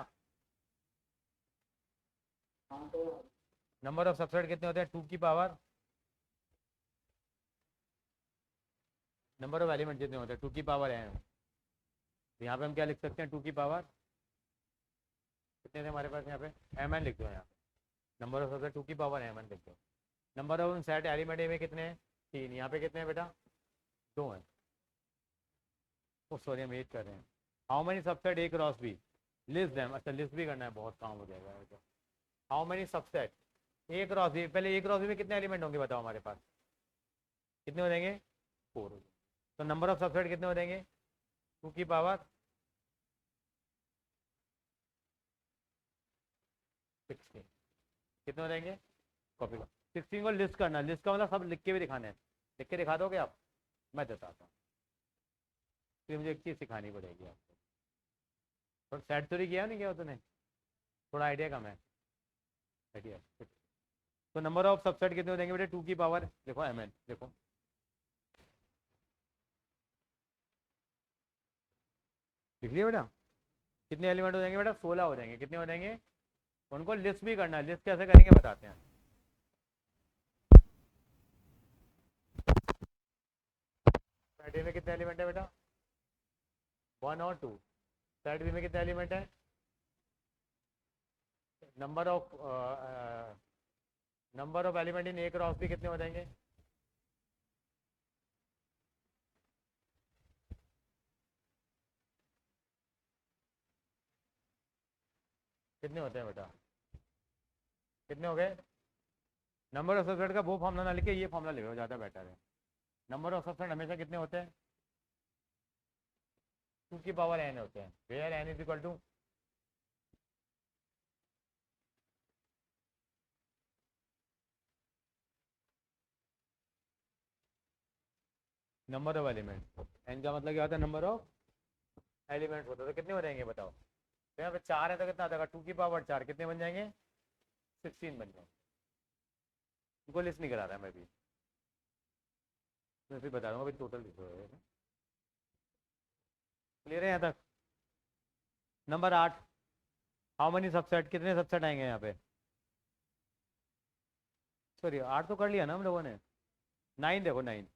नंबर ऑफ सबसेट कितने होते हैं? 2 की पावर, नंबर ऑफ एलिमेंट कितने होते हैं? 2 की पावर है। तो यहाँ पे हम क्या लिख सकते हैं? 2 की पावर कितने थे हमारे पास? यहाँ पे एम एन लिख दो। यहाँ पे नंबर ऑफ सबसेट 2 की पावर एम एन लिख दो। नंबर ऑफ सेट एलिमेंट में कितने हैं? 3। यहाँ पे कितने हैं बेटा? 2 हैं। ओ सॉरी, हम 8 कर रहे हैं। How many subset A cross B? List them. अच्छा, लिस्ट भी करना है, बहुत काम हो जाएगा। How many subset A cross B? पहले ए क्रॉस बी में कितने एलिमेंट होंगे बताओ हमारे पास? कितने हो जाएंगे? 4। तो नंबर ऑफ सबसेट कितने हो जाएंगे? 2 की पावर 16। कितने हो जाएंगे? कॉपी का 16 को लिस्ट करना। लिस्ट का मतलब सब लिख के भी दिखाने हैं। लिख के दिखा दोगे आप? मैं बताता हूँ। तो मुझे एक चीज़ सिखानी पड़ेगी आपको। और सेट थ्योरी किया नहीं किया तूने? थोड़ा आइडिया कम है। आइडिया तो नंबर ऑफ सबसेट कितने हो जाएंगे बेटे? 2 की पावर देखो mn, देखो लिख लिया बेटा। कितने एलिमेंट हो जाएंगे बेटा? 16 हो जाएंगे। कितने हो जाएंगे? उनको लिस्ट भी करना है। लिस्ट कैसे करेंगे बताते हैं। सेट ए में कितने एलिमेंट है बेटा? 1 और 2। सेट बी में कितने एलिमेंट है? Number of element in A cross B कितने हो जाएंगे? कितने होते हैं बेटा? कितने हो गए? नंबर ऑफ सबसेट का वो फॉर्मूला ना लिखे, ये फॉर्मूला लिखो, ज़्यादा बेटर है। नंबर ऑफ सबसेट हमेशा कितने होते हैं? 2 की पावर n होते हैं। Where n is equal to number of element. n का मतलब क्या होता है? नंबर ऑफ एलिमेंट होता है। तो कितने हो जाएंगे बताओ? तो यहाँ पे 4 है तो कितना आ जाएगा? 2 की पावर 4 कितने बन जाएंगे? 16 बन जाएंगे। उनको लिस्ट नहीं करा रहा मैं भी, मैं फिर बता रहा हूँ अभी टोटल लिखो। क्लियर है यहाँ तक? नंबर 8, हाउ मनी सबसेट, कितने सबसेट आएंगे यहाँ पे? सॉरी 8 तो कर लिया ना हम लोगों ने। 9 देखो, 9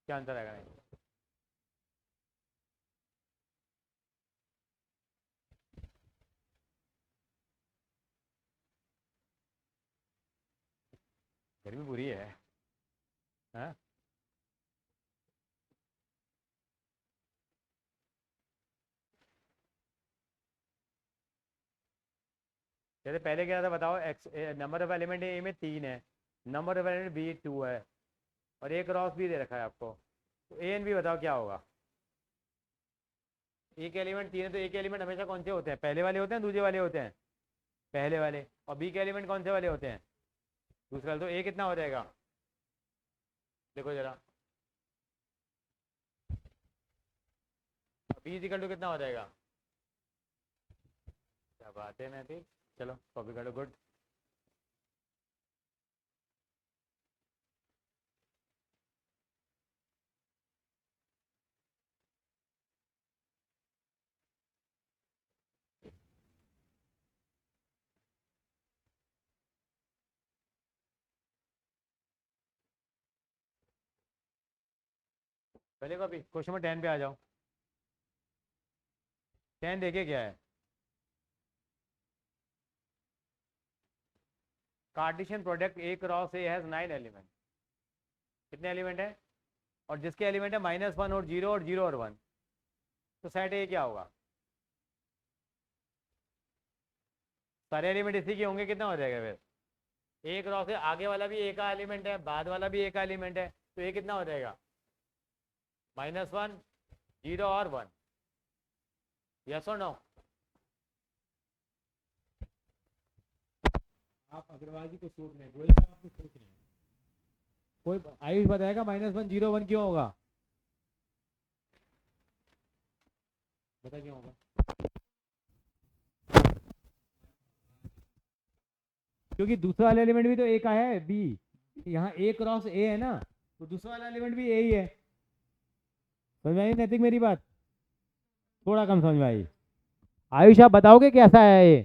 क्या आंसर आएगा? 9। गर्मी बुरी है। हाँ जैसे पहले क्या था बताओ? एक्स नंबर ऑफ एलिमेंट ए में 3 है, नंबर ऑफ एलिमेंट बी 2 है, और एक क्रॉस भी दे रखा है आपको। तो ए एन बी बताओ क्या होगा? एक एलिमेंट 3 है तो एक एलिमेंट हमेशा कौन से होते हैं? पहले वाले होते हैं, दूसरे वाले होते हैं? पहले वाले। और बी के एलिमेंट कौन से वाले होते हैं? दूसरे वाले। तो ए कितना हो जाएगा देखो जरा? बी इजिकल टू कितना हो जाएगा? क्या बात है, मैं भी चलो कॉपी करो, गुड। पहले कॉपी क्वेश्चन नंबर 10 पे आ जाओ। 10 देखिए क्या है? Cartesian product A cross A has 9 element. कितने एलिमेंट है? और जिसके एलिमेंट है -1 और 0 और 0 और 1, तो सेट ए क्या होगा? सारे एलिमेंट इसी के होंगे। कितना हो जाएगा फिर? ए क्रॉस है, आगे वाला भी ए का एलिमेंट है, बाद वाला भी ए का एलिमेंट है, तो ए कितना हो जाएगा? -1, 0 और 1। यस और नो? आप अग्रवाल जी को सोच रहे हैं, गोयल साहब आपको सोच रहे हैं। कोई आयुष बताएगा -1 0 1 क्यों होगा? बता क्यों होगा? क्योंकि दूसरा वाला एलिमेंट भी तो ए का है, बी। यहाँ ए क्रॉस ए है ना, तो दूसरा वाला एलिमेंट भी ए ही है। समझ में आई नैतिक मेरी बात? थोड़ा कम समझ में आई। आयुष आप बताओगे कैसा है ये?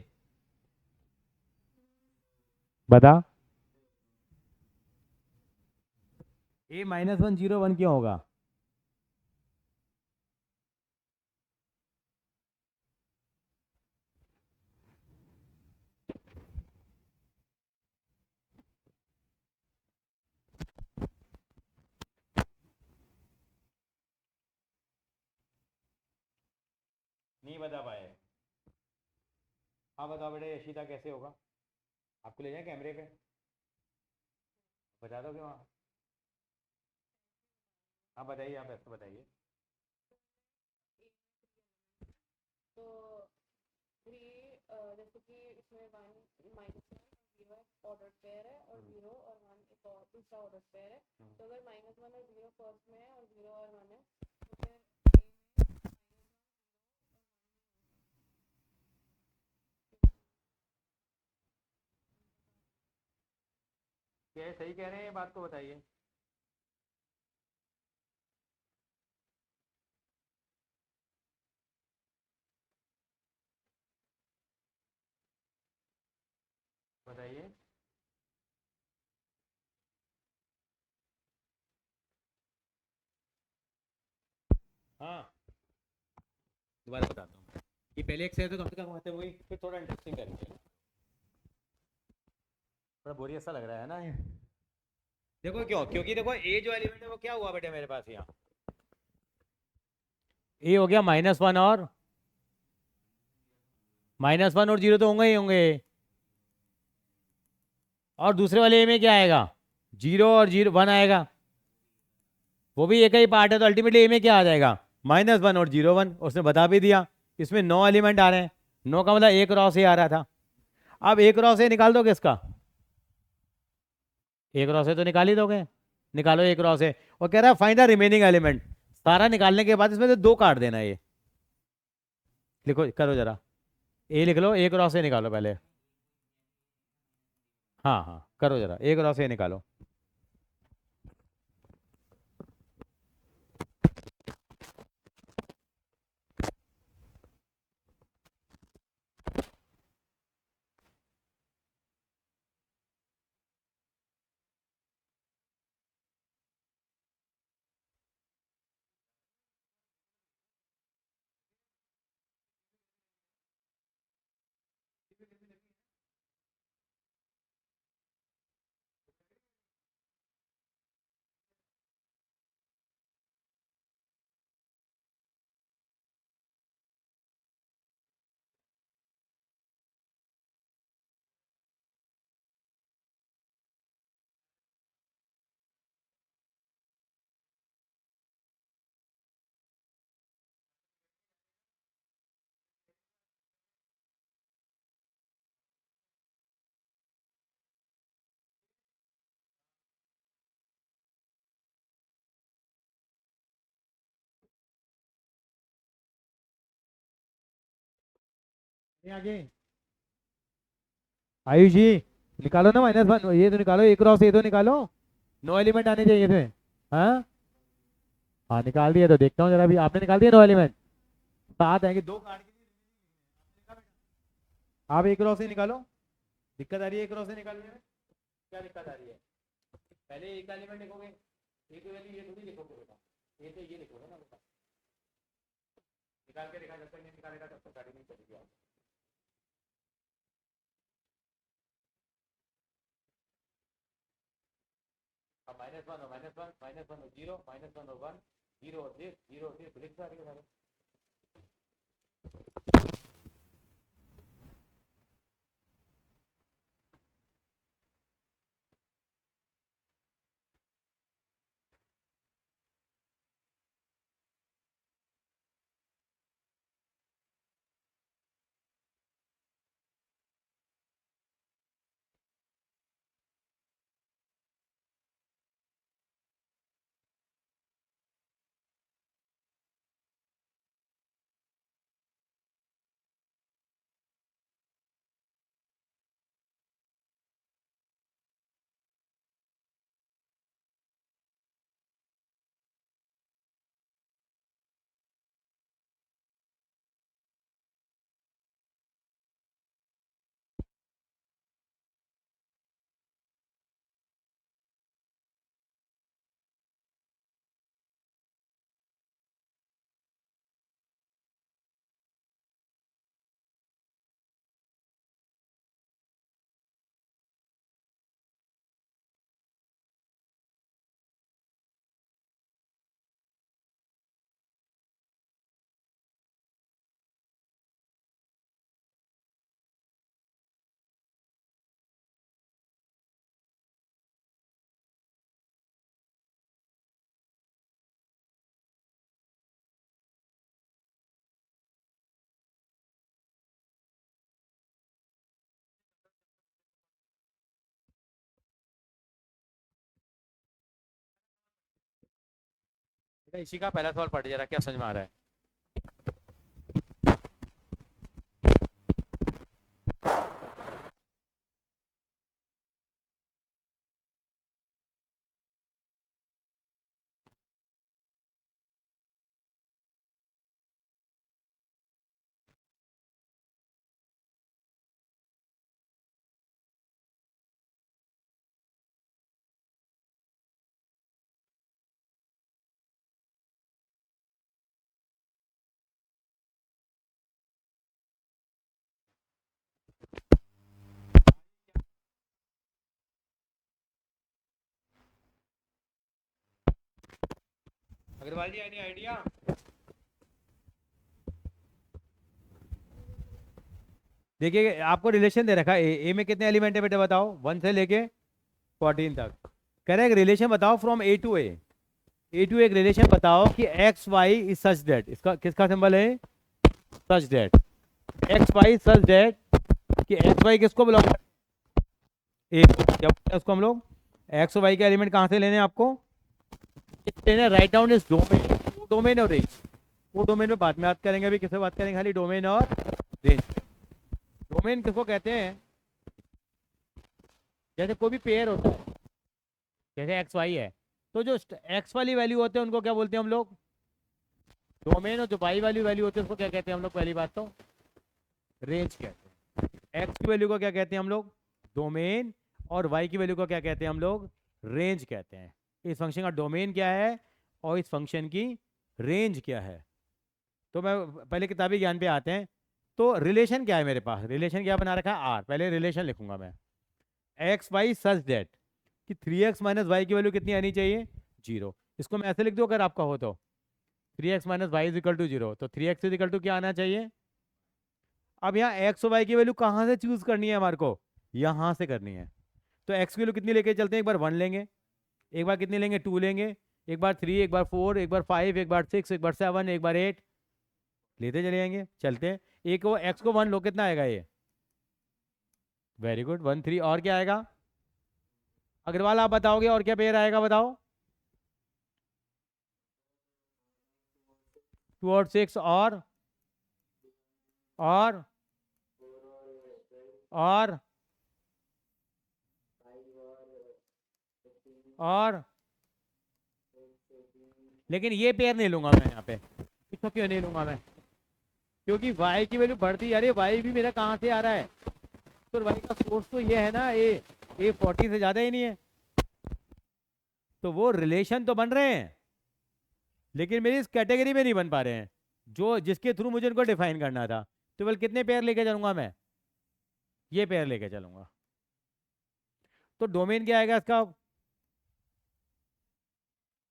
बता। ए -1 0 1 क्यों होगा? नहीं बता पाए? हाँ बताओ बेटे, यशिता कैसे होगा? आपको ले जाए कैमरे पे, बता दो कि वहाँ। हाँ बताइए, आप ऐसे बताइए।
तो थ्री, जैसे कि इसमें वन -1 जीरो ऑर्डर पेयर है, और 0 और 1 एक और दूसरा हो सकता है। तो अगर -1 और 0 फर्स्ट में है और 0 और 1 है तो फिर
क्या सही कह रहे हैं, ये बात को बताइए। बताइए। हाँ, दोबारा बताता हूँ। ये पहले एक से तो कम से कम आते हुई, फिर थोड़ा इंटरेस्टिंग करेंगे। थोड़ा बोरियत सा लग रहा है ना ये। देखो क्यों, क्योंकि देखो ए जो एलिमेंट है वो क्या हुआ बेटे मेरे पास यहाँ, ए हो गया -1 और -1 और 0 तो होंगे ही होंगे। और दूसरे वाले ए में क्या आएगा, 0 और 1 आएगा, वो भी एक ही पार्ट है। तो अल्टीमेटली ए में क्या आ जाएगा, -1 और 0 1। उसने बता भी दिया, इसमें 9 एलिमेंट आ रहे हैं। 9 का मतलब एक रॉ से आ रहा था। अब एक रॉ से निकाल दोगे इसका, एक रॉ से तो निकाल ही दोगे, निकालो एक रॉ से। और कह रहा है फाइंड द रिमेनिंग एलिमेंट। सारा निकालने के बाद इसमें से 2 काट देना है। ये लिखो, करो जरा, ए लिख लो, एक रॉ से निकालो पहले। हाँ हाँ, करो जरा, एक रॉ से निकालो। आगे आयुष जी, निकालो ना -1, ये तो निकालो, एक रॉ से ये तो निकालो। 9 एलिमेंट आने चाहिए थे। हाँ हाँ, निकाल दिए तो देखता हूँ जरा। भी आपने निकाल दिया 9 एलिमेंट, 7 आएंगे, 2 काट के। आप एक रॉ से निकालो। दिक्कत आ रही है एक रॉ से निकालने में, क्या दिक्कत आ रही है? पहले एक एलिमेंट लिखोगे, एक वैल्यू ये थोड़ी लिखोगे बेटा, ये तो ये लिखोगे ना बेटा। निकाल के दिखा, जब तक नहीं निकालेगा तब तक गाड़ी नहीं चलेगी आप। अब -1 और -1, -1 और 0, -1 और 1, 0 और 0, 0 और 0 लिख सारे। बेटा इसी का पहला सवाल पढ़ जरा, क्या समझ में आ रहा है? अग्रवाल जी, एनी आइडिया? देखिए आपको रिलेशन दे रखा है, ए में कितने एलिमेंट है बेटा बताओ, 1 से लेके 14 तक। करेक्ट, रिलेशन बताओ from A to A to एक रिलेशन बताओ कि x y is such that, इसका किसका सिंबल है? Such that x y such that, कि एक्स वाई किसको बिलोंग करता है? ए को। क्या बोलते हैं उसको हम लोग? एक्स और वाई के एलिमेंट कहाँ से लेने हैं आपको? लेने write down is domain, domain और रेंज। वो डोमेन में बाद में बात करेंगे, अभी किससे बात करेंगे? खाली डोमेन और रेंज। डोमेन किसको कहते हैं? जैसे कोई भी पेयर होता है, जैसे एक्स वाई है, तो जो एक्स वाली वैल्यू होते हैं उनको क्या बोलते हैं हम लोग? डोमेन। और जो वाई वाली वैल्यू होती है उसको क्या कहते हैं हम लोग? पहली बात तो रेंज कहते हैं। एक्स की वैल्यू को क्या कहते हैं हम लोग? डोमेन। और वाई की वैल्यू को क्या कहते हैं हम लोग? रेंज कहते हैं। इस फंक्शन का डोमेन क्या है और इस फंक्शन की रेंज क्या है? तो मैं पहले किताबी ज्ञान पे आते हैं। तो रिलेशन क्या है मेरे पास? रिलेशन क्या बना रखा है? आर। पहले रिलेशन लिखूंगा मैं, एक्स वाई सच दैट कि 3x माइनस वाई की वैल्यू कितनी आनी चाहिए? 0। इसको मैं ऐसे लिख दूं अगर आपका हो तो, 3x minus y is equal to 0, तो 3x इज इक्वल टू क्या आना चाहिए? अब यहाँ एक्स और वाई की वैल्यू कहाँ से चूज करनी है हमारे को? यहाँ से करनी है। तो एक्स की वैल्यू कितनी लेके चलते हैं? एक बार 1 लेंगे, एक बार कितनी लेंगे? 2 लेंगे, एक बार 3, एक बार 4, एक बार 5, एक बार 6, एक बार 7, एक बार 8, लेते चले जाएंगे। चलते हैं, एक वो एक्स को 1 लो, कितना आएगा ये? Very good, 1 3। और क्या आएगा अग्रवाल? आप बताओगे और क्या पेयर आएगा बताओ? 2 और 6 और और और लेकिन ये पेयर नहीं लूंगा मैं यहाँ पे। इसको क्यों नहीं लूंगा मैं? क्योंकि y की वैल्यू बढ़ती, अरे y भी मेरा कहाँ से आ रहा है? तो y का सोर्स तो ये है ना, ए 40 से ज्यादा ही नहीं है। तो वो रिलेशन तो बन रहे हैं लेकिन मेरी इस कैटेगरी में नहीं बन पा रहे हैं, जो जिसके थ्रू मुझे इनको डिफाइन करना था। तो बल कितने पेयर लेके चलूंगा मैं? ये पेयर लेके चलूंगा। तो डोमेन क्या आएगा इसका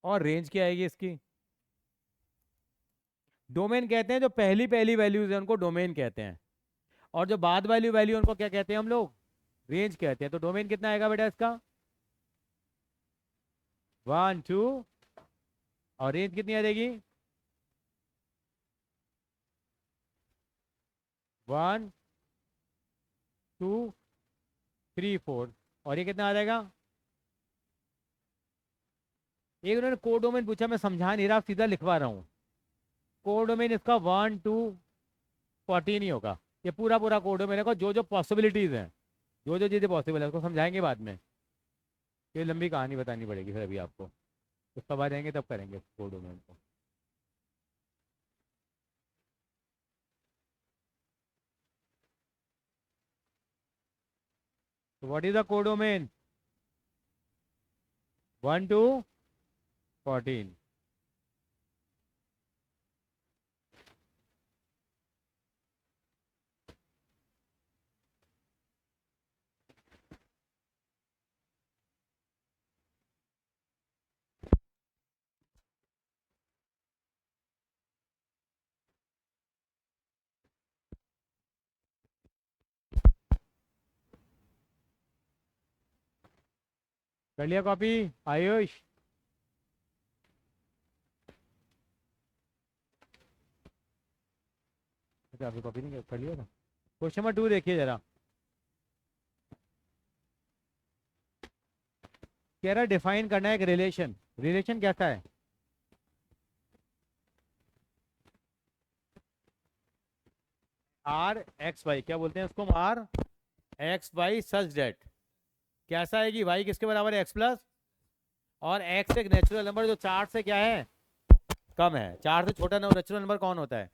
और रेंज क्या आएगी इसकी? डोमेन कहते हैं जो पहली पहली वैल्यूज है उनको डोमेन कहते हैं, और जो बाद वाली वैल्यू उनको क्या कहते हैं हम लोग? रेंज कहते हैं। तो डोमेन कितना आएगा बेटा इसका? 1 2। और रेंज कितनी आ जाएगी? 1 2 3 4। और ये कितना आ जाएगा? एक उन्होंने कोडोमेन पूछा, मैं समझा नहीं रहा, सीधा लिखवा रहा हूँ। कोडोमेन इसका 1 2 14 ही होगा। ये पूरा पूरा कोडोमेन है, जो जो पॉसिबिलिटीज हैं, जो जो चीज़ें पॉसिबल है उसको समझाएंगे बाद में। ये लंबी कहानी बतानी पड़ेगी फिर अभी आपको, तो तब आ जाएंगे तब करेंगे कोडोमेन को। तो व्हाट इज द कोडोमेन? 1 2 14। कर लिया कॉपी आयुष? अच्छा आपने कॉपी नहीं कर लिया था? क्वेश्चन नंबर 2 देखिए जरा। कह रहा डिफाइन करना है एक रिलेशन। रिलेशन कैसा है? आर एक्स वाई, क्या बोलते हैं उसको, R x y such that कैसा है कि वाई किसके बराबर है, एक्स प्लस, और एक्स एक नेचुरल नंबर जो 4 से क्या है, कम है। 4 से छोटा नेचुरल नंबर कौन होता है,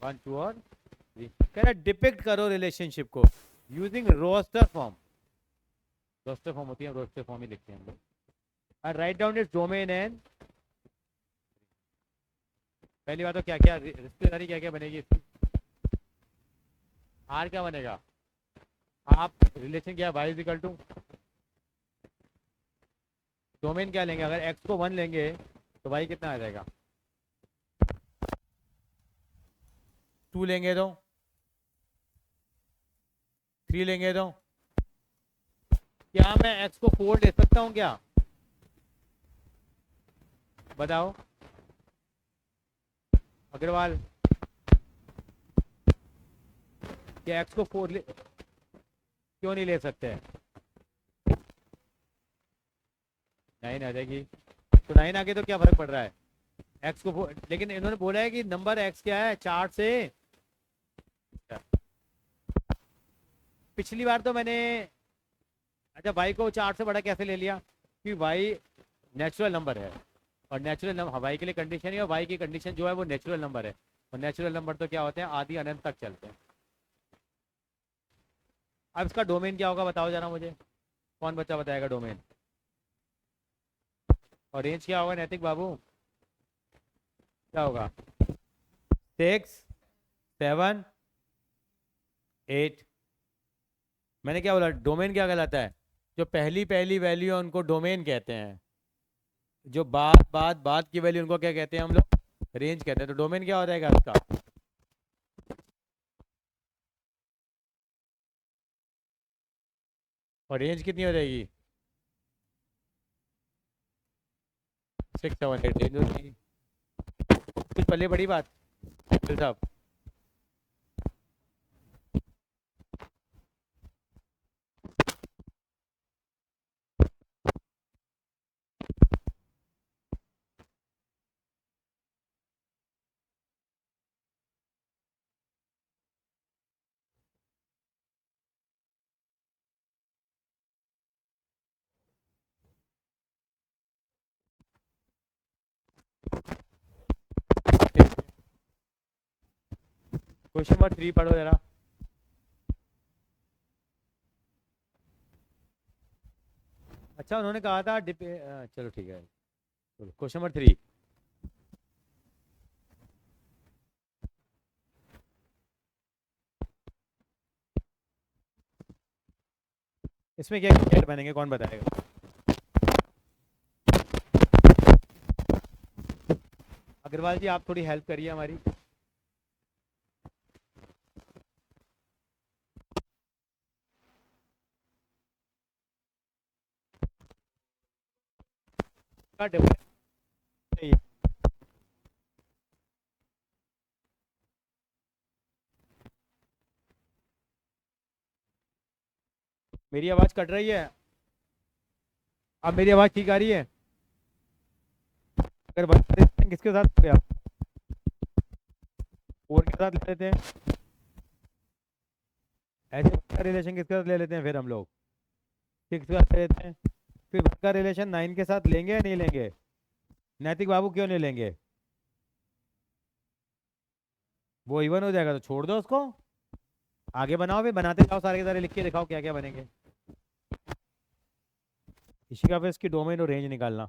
1 2 और 3। कह रहा डिपिक्ट करो रिलेशनशिप को using roster form. Roster form होती है, रोस्टर फॉर्म ही लिखते हैं हम लोग। and write down its domain and पहली बात तो क्या क्या रिश्तेदारी क्या क्या बनेगी इसकी, आर क्या बनेगा, आप रिलेशन क्या, y is equal to, domain क्या लेंगे, अगर एक्स को 1 लेंगे तो वाई कितना आ जाएगा, 2 लेंगे तो, 3 लेंगे तो, क्या मैं एक्स को 4 ले सकता हूँ क्या, बताओ अग्रवाल, क्या एक्स को 4 क्यों नहीं ले सकते, 9 आ जाएगी, तो 9 आगे तो क्या फर्क पड़ रहा है, एक्स को 4, लेकिन इन्होंने बोला है कि नंबर एक्स क्या है, 4 से, पिछली बार तो मैंने, अच्छा वाई को 4 से बड़ा कैसे ले लिया, कि वाई नेचुरल नंबर है, और नेचुरल नंबर वाई के लिए कंडीशन है, और वाई की कंडीशन जो है वो नेचुरल नंबर है, और नेचुरल नंबर तो क्या होते हैं, आदि अनंत तक चलते हैं। अब इसका डोमेन क्या होगा बताओ जरा मुझे, कौन बच्चा बताएगा डोमेन, और रेंज क्या होगा नैतिक बाबू, क्या होगा, 6 7 8। मैंने क्या बोला, डोमेन क्या कहलाता है, जो पहली पहली वैल्यू है उनको डोमेन कहते हैं, जो बाद की वैल्यू उनको क्या कहते हैं हम लोग, रेंज कहते हैं। तो डोमेन क्या हो जाएगा उसका, और रेंज कितनी हो जाएगी, 6 7 8 रेंज होगी। कुछ पल्ले बड़ी बात साहब, क्वेश्चन नंबर 3 पढ़ो जरा। अच्छा उन्होंने कहा था चलो ठीक है, क्वेश्चन नंबर 3, इसमें क्या क्या बनेंगे कौन बताएगा, अग्रवाल जी आप थोड़ी हेल्प करिए हमारी। क्या difference है ये? मेरी आवाज कट रही है, अब मेरी आवाज ठीक आ रही है, अगर वन का किसके साथ ले आप, 4 के साथ ले लेते हैं, ऐसे वन का रिलेशन किसके साथ ले लेते हैं, फिर हम लोग 6 के साथ ले लेते हैं, फिर वन का रिलेशन 9 के साथ लेंगे या नहीं लेंगे, नैतिक बाबू क्यों नहीं लेंगे, वो इवन हो जाएगा तो छोड़ दो उसको, आगे बनाओ, फिर बनाते जाओ, सारे के सारे लिख के दिखाओ क्या क्या बनेंगे, इसी का फिर इसकी डोमेन और रेंज निकालना।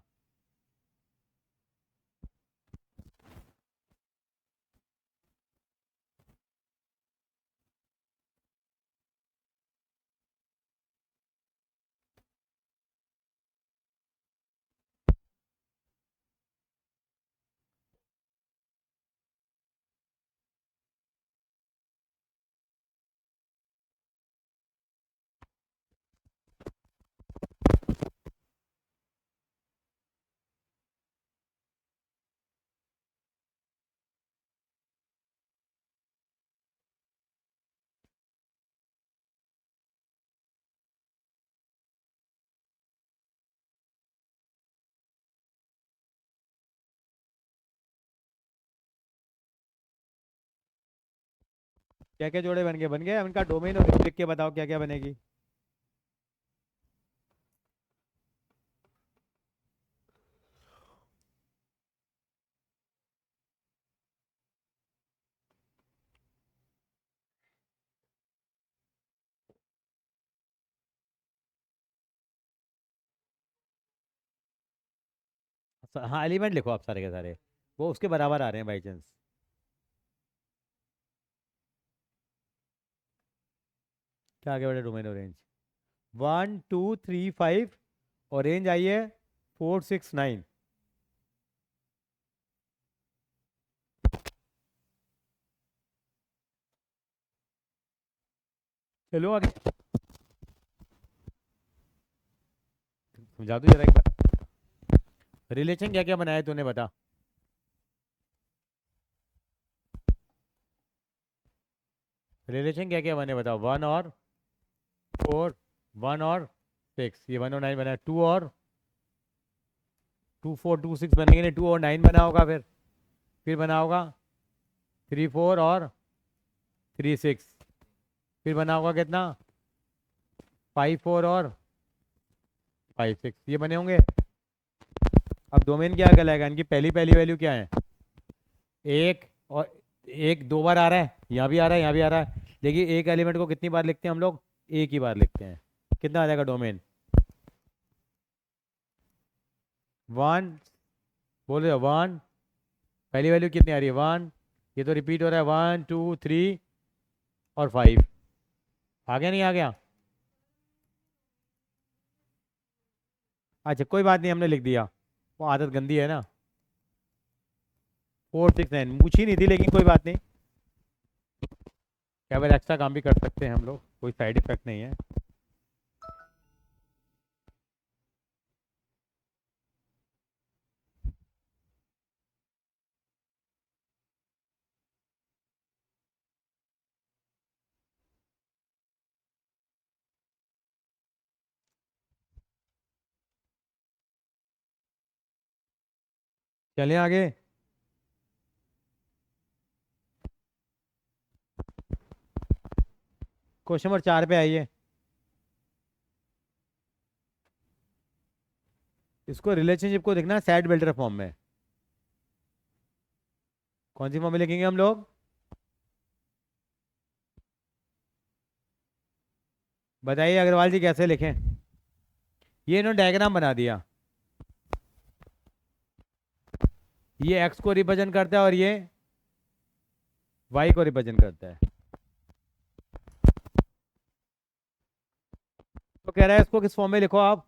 क्या क्या जोड़े बन गए उनका डोमेन और रेंज लिख के बताओ क्या क्या बनेगी। हाँ एलिमेंट लिखो आप सारे के सारे, वो उसके बराबर आ रहे हैं बाई चांस। क्या आगे बढ़े डोमेन और रेंज। 1 2 3 5 और रेंज आई है 4 6 9। चलो आगे समझा दो जरा एक बार। रिलेशन क्या क्या बनाया तूने बता। रिलेशन क्या क्या बने बताओ। 1 और 4, 1 और 6, ये 1 और 9 बना है। 2 4 2 6 बनेंगे नहीं, 2 और 9 बना होगा फिर बना होगा 3 4 और 3 6, फिर बना होगा कितना 5 4 और 5 6, ये बने होंगे। अब डोमेन क्या कहलाएगा, इनकी पहली पहली वैल्यू क्या है, एक, और एक 2 बार आ रहा है, यहाँ भी आ रहा है यहाँ भी आ रहा है, लेकिन एक एलिमेंट को कितनी बार लिखते हैं हम लोग, एक ही बार लिखते हैं। कितना आ जाएगा डोमेन 1, बोल रहे हो 1, पहली वैल्यू कितनी आ रही है 1, ये तो रिपीट हो रहा है 1 2 3 और 5, आ गया नहीं आ गया। अच्छा कोई बात नहीं, हमने लिख दिया, वो आदत गंदी है ना। 4 6 9 पूछी नहीं थी लेकिन कोई बात नहीं, क्या बार एक्स्ट्रा काम भी कर सकते हैं हम लोग, कोई साइड इफेक्ट नहीं है। चलें आगे। क्वेश्चन नंबर 4 पे आइए। इसको रिलेशनशिप को देखना सेट बिल्डर फॉर्म में। कौन सी फॉर्म में लिखेंगे हम लोग, बताइए अग्रवाल जी कैसे लिखें। ये इन्होंने डायग्राम बना दिया, ये एक्स को रिप्रेजेंट करता है और ये वाई को रिप्रेजेंट करता है। तो कह रहा है इसको किस फॉर्म में लिखो आप,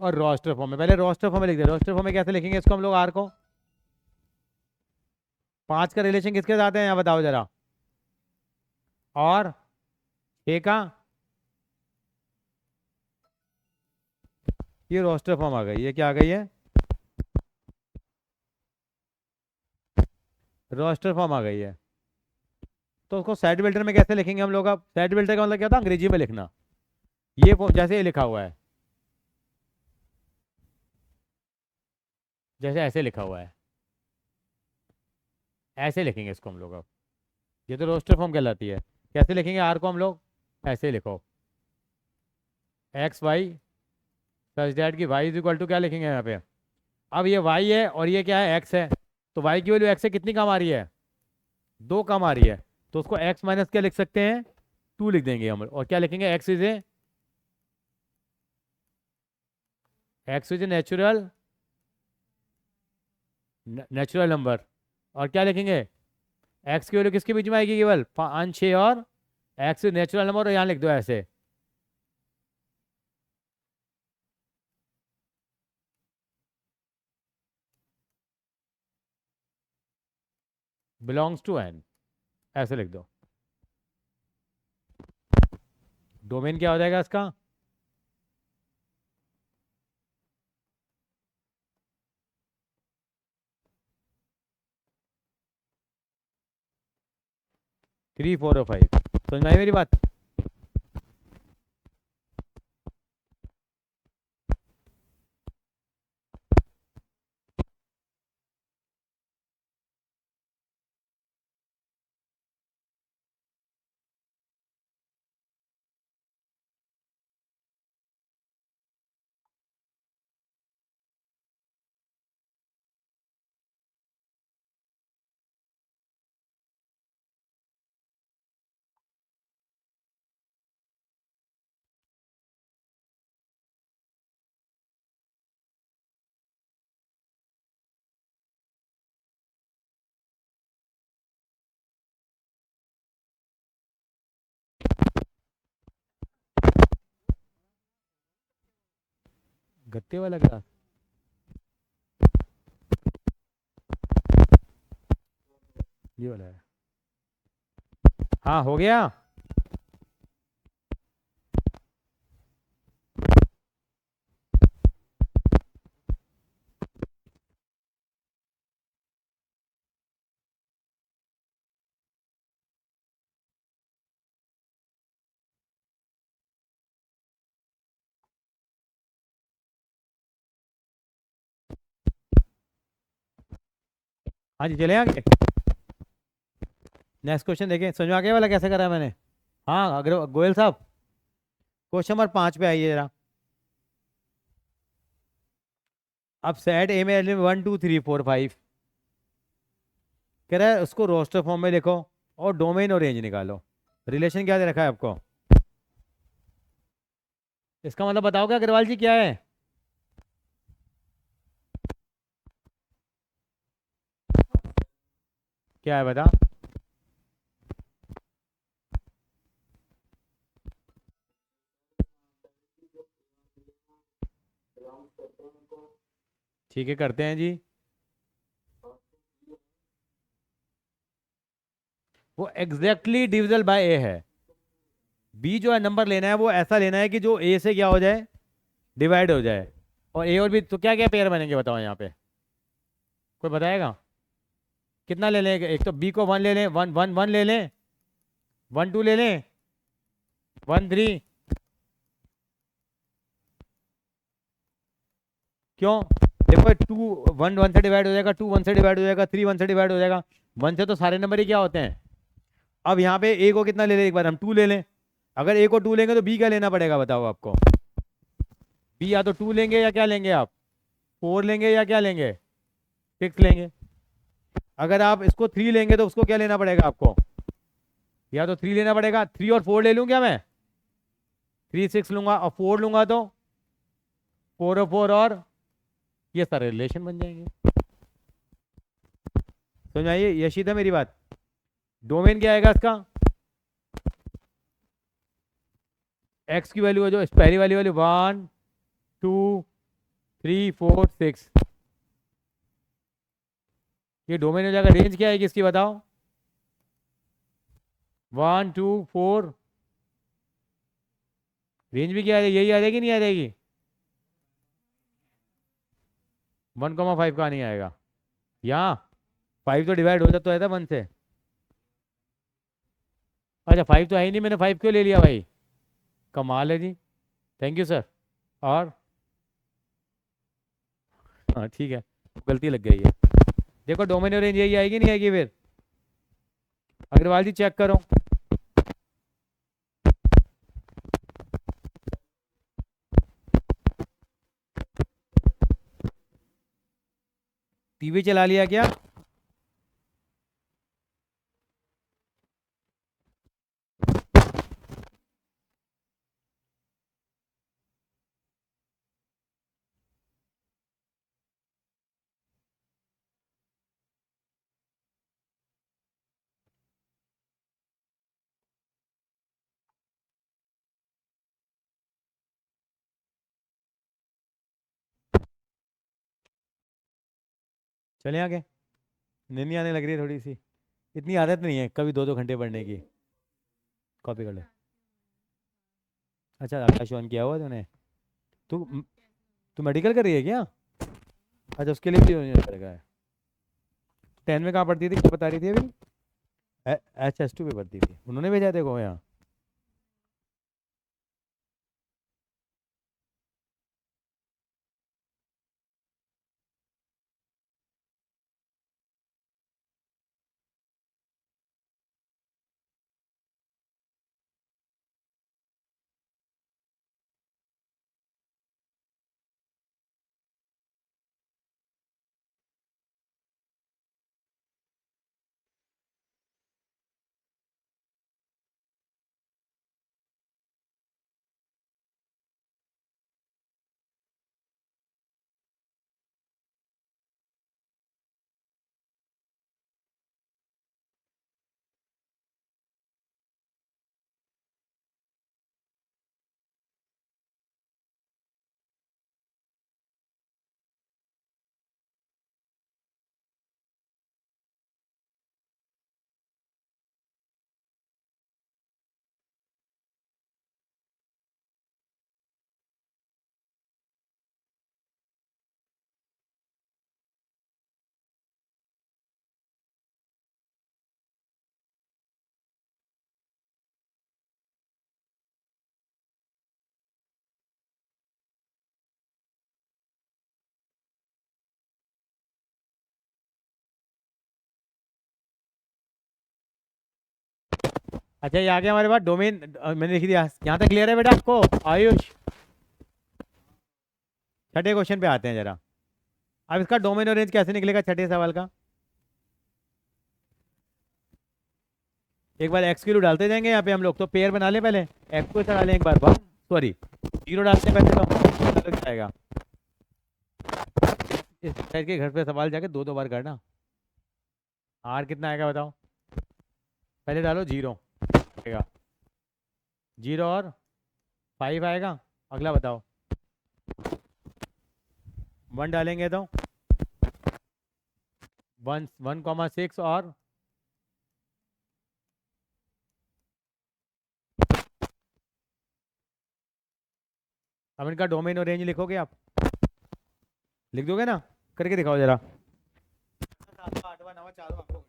और रोस्टर फॉर्म में, पहले रोस्टर फॉर्म में लिख दे। रोस्टर फॉर्म में कैसे लिखेंगे इसको हम लोग, आर को 5 का रिलेशन किसके साथ है यहाँ बताओ जरा, और 6 का, ये रोस्टर फॉर्म आ गई, ये क्या आ गई है, रोस्टर फॉर्म आ गई है। तो उसको सेट बिल्डर में कैसे लिखेंगे हम लोग, अब सेट बिल्डर का मतलब क्या होता है अंग्रेजी में लिखना, ये जैसे ये लिखा हुआ है, जैसे ऐसे लिखा हुआ है, ऐसे लिखेंगे इसको हम लोग अब। ये तो रोस्टर फॉर्म कहलाती है। कैसे लिखेंगे आर को हम लोग, ऐसे लिखो एक्स वाई सच दैट की वाई इज इक्वल टू, क्या लिखेंगे यहाँ पे, अब ये वाई है और ये क्या है एक्स है, तो वाई की वैल्यू एक्स से कितनी कम आ रही है, 2 कम आ रही है, तो उसको एक्स माइनस क्या लिख सकते हैं, 2 लिख देंगे हम, और क्या लिखेंगे x is a natural number, और क्या लिखेंगे एक्स की वैल्यू किसके बीच में आएगी, केवल 5 6, और एक्स नेचुरल नंबर, और यहाँ लिख दो ऐसे बिलोंग्स टू एन, ऐसे लिख दो। डोमेन क्या हो जाएगा इसका, थ्री फोर और 5। समझ में आई मेरी बात। गत्ते वाला ग्लास। ये वाला है। हाँ हो गया। हाँ जी चले आगे। नेक्स्ट क्वेश्चन देखें, समझ में आ गया वाला कैसे करा है मैंने। हाँ अगर गोयल साहब, क्वेश्चन नंबर 5 पे आइए जरा। अब सेट ए में एलिमेंट 1 2 3 4 5 कह रहा है उसको रोस्टर फॉर्म में लिखो और डोमेन और रेंज निकालो। रिलेशन क्या दे रखा है आपको, इसका मतलब बताओगे अग्रवाल जी क्या है। क्या है बता। ठीक है करते हैं जी। वो एग्जैक्टली डिविजल बाय ए है। बी जो है नंबर लेना है वो ऐसा लेना है कि जो ए से क्या हो जाए, डिवाइड हो जाए। और ए और बी तो क्या क्या पेयर बनेंगे बताओ यहाँ पे, कोई बताएगा। कितना ले लें, एक तो बी को 1 ले लें, 1 1 1 ले लें, 1 2 ले लें, 1 3। क्यों, देखो 2 1 1 से डिवाइड हो जाएगा, 2 1 से डिवाइड हो जाएगा, 3 1 से डिवाइड हो जाएगा। 1 से तो सारे नंबर ही क्या होते हैं। अब यहाँ पे ए को कितना ले लें, एक बार हम 2 ले लें। अगर ए को 2 लेंगे तो बी क्या लेना पड़ेगा बताओ आपको। बी या तो 2 लेंगे या क्या लेंगे आप, 4 लेंगे या क्या लेंगे, 6 लेंगे। अगर आप इसको 3 लेंगे तो उसको क्या लेना पड़ेगा आपको, या तो 3 लेना पड़ेगा। 3 और 4 ले लूँ क्या मैं, 3 6 लूंगा और 4 लूंगा तो 4 और 4 और ये सारे रिलेशन बन जाएंगे। समझ में आइए यशी था मेरी बात। डोमेन क्या आएगा इसका, एक्स की वैल्यू है जो पहली वाली वाली 1 2 3 4 6, ये डोमेन हो जाएगा। रेंज क्या आएगी इसकी बताओ, 1 2 4। रेंज भी क्या आ जाएगी, यही आ जाएगी नहीं आ जाएगी। 1 5 का नहीं आएगा, यहाँ 5 तो डिवाइड हो जाता है 1 से। अच्छा 5 तो है ही नहीं, मैंने 5 क्यों ले लिया भाई, कमाल है जी, थैंक यू सर। और हाँ ठीक है, गलती लग गई है। देखो डोमेन और रेंज यही आएगी नहीं आएगी फिर, अग्रवाल जी चेक करो। टीवी चला लिया क्या। चले आगे, नींद नहीं आने लग रही है थोड़ी सी, इतनी आदत नहीं है कभी 2 2 घंटे पढ़ने की। कॉपी कर ले। अच्छा आकाश ऑन किया हुआ तूने। तू तू मेडिकल कर रही है क्या। अच्छा उसके लिए भी join करेगा है। 10 में कहाँ पढ़ती थी, क्या बता रही थी अभी। HS2 पे पढ़ती थी, उन्होंने भेजा देखो यहाँ। अच्छा, ये आ गया हमारे पास डोमेन, मैंने लिख दिया। यहाँ तक क्लियर है बेटा आपको आयुष? छठे क्वेश्चन पे आते हैं जरा। अब इसका डोमेन और रेंज कैसे निकलेगा छठे सवाल का? एक बार एक्स की वैल्यू डालते जाएंगे यहाँ पे हम लोग, तो पेयर बना ले पहले। एक्स को डालें एक बार, वन सॉरी जीरो डालते हैं पहले, तो लग जाएगा। इस साइड के घर पे सवाल जाके दो दो बार करना। आर कितना आएगा बताओ? पहले डालो जीरो आएगा, जीरो और फाइव आएगा। अगला बताओ, वन डालेंगे तो वन, 1,6 और अब इनका डोमेन और रेंज लिखोगे आप? लिख दोगे ना? करके दिखाओ जरा। सातवां आठवां नवा चालू आपको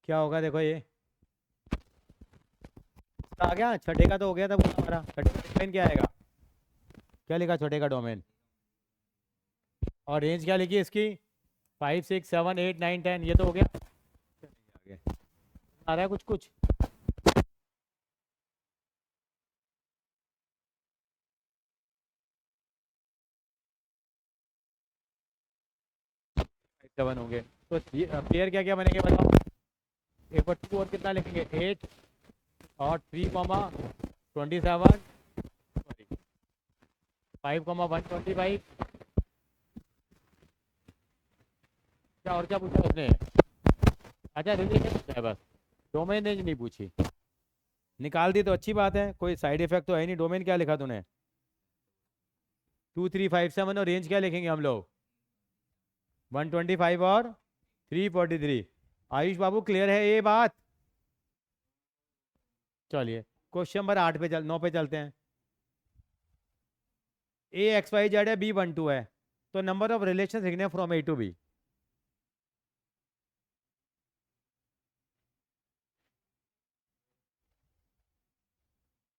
क्या होगा देखो ये आ गया, छठे का तो हो गया था पूरा हमारा। छठे का डोमेन क्या आएगा, क्या लिखा छठे का डोमेन, और रेंज क्या लिखी इसकी, 5 6 7 8 9 10, ये तो हो गया। आगे आ रहा है कुछ कुछ। सेवन होंगे तो पेयर क्या क्या बनेंगे बताओ। एक और टू और कितना लिखेंगे, 8 और 3 27, सॉरी 5 125। क्या और क्या पूछा उसने, अच्छा रिलेशन पूछा है बस, डोमेन रेंज नहीं पूछी। निकाल दी तो अच्छी बात है, कोई साइड इफेक्ट तो है नहीं। डोमेन क्या लिखा तूने, 2357, और रेंज क्या लिखेंगे हम लोग, 125 और 343। आयुष बाबू क्लियर है ये बात। चलिए क्वेश्चन नंबर 8 पे 9 पे चलते हैं। ए एक्स वाई जेड है, बी 1 2 है, तो नंबर ऑफ रिलेशन लिखने फ्रॉम ए टू बी।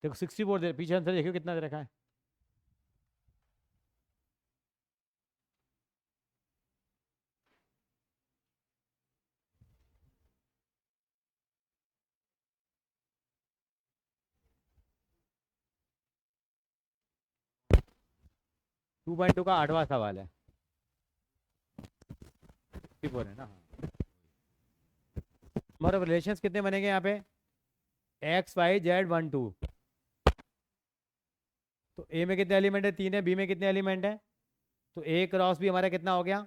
देखो 64 दे, पीछे आंसर देखियो कितना दे रखा है। टू पॉइंट टू का 8वां सवाल है, 64 है ना। हाँ नंबर ऑफ रिलेशन कितने बनेंगे यहाँ पे, एक्स वाई जेड 1 2, तो ए में कितने एलिमेंट है, 3 है, बी में कितने एलिमेंट है, तो ए क्रॉस भी हमारा कितना हो गया,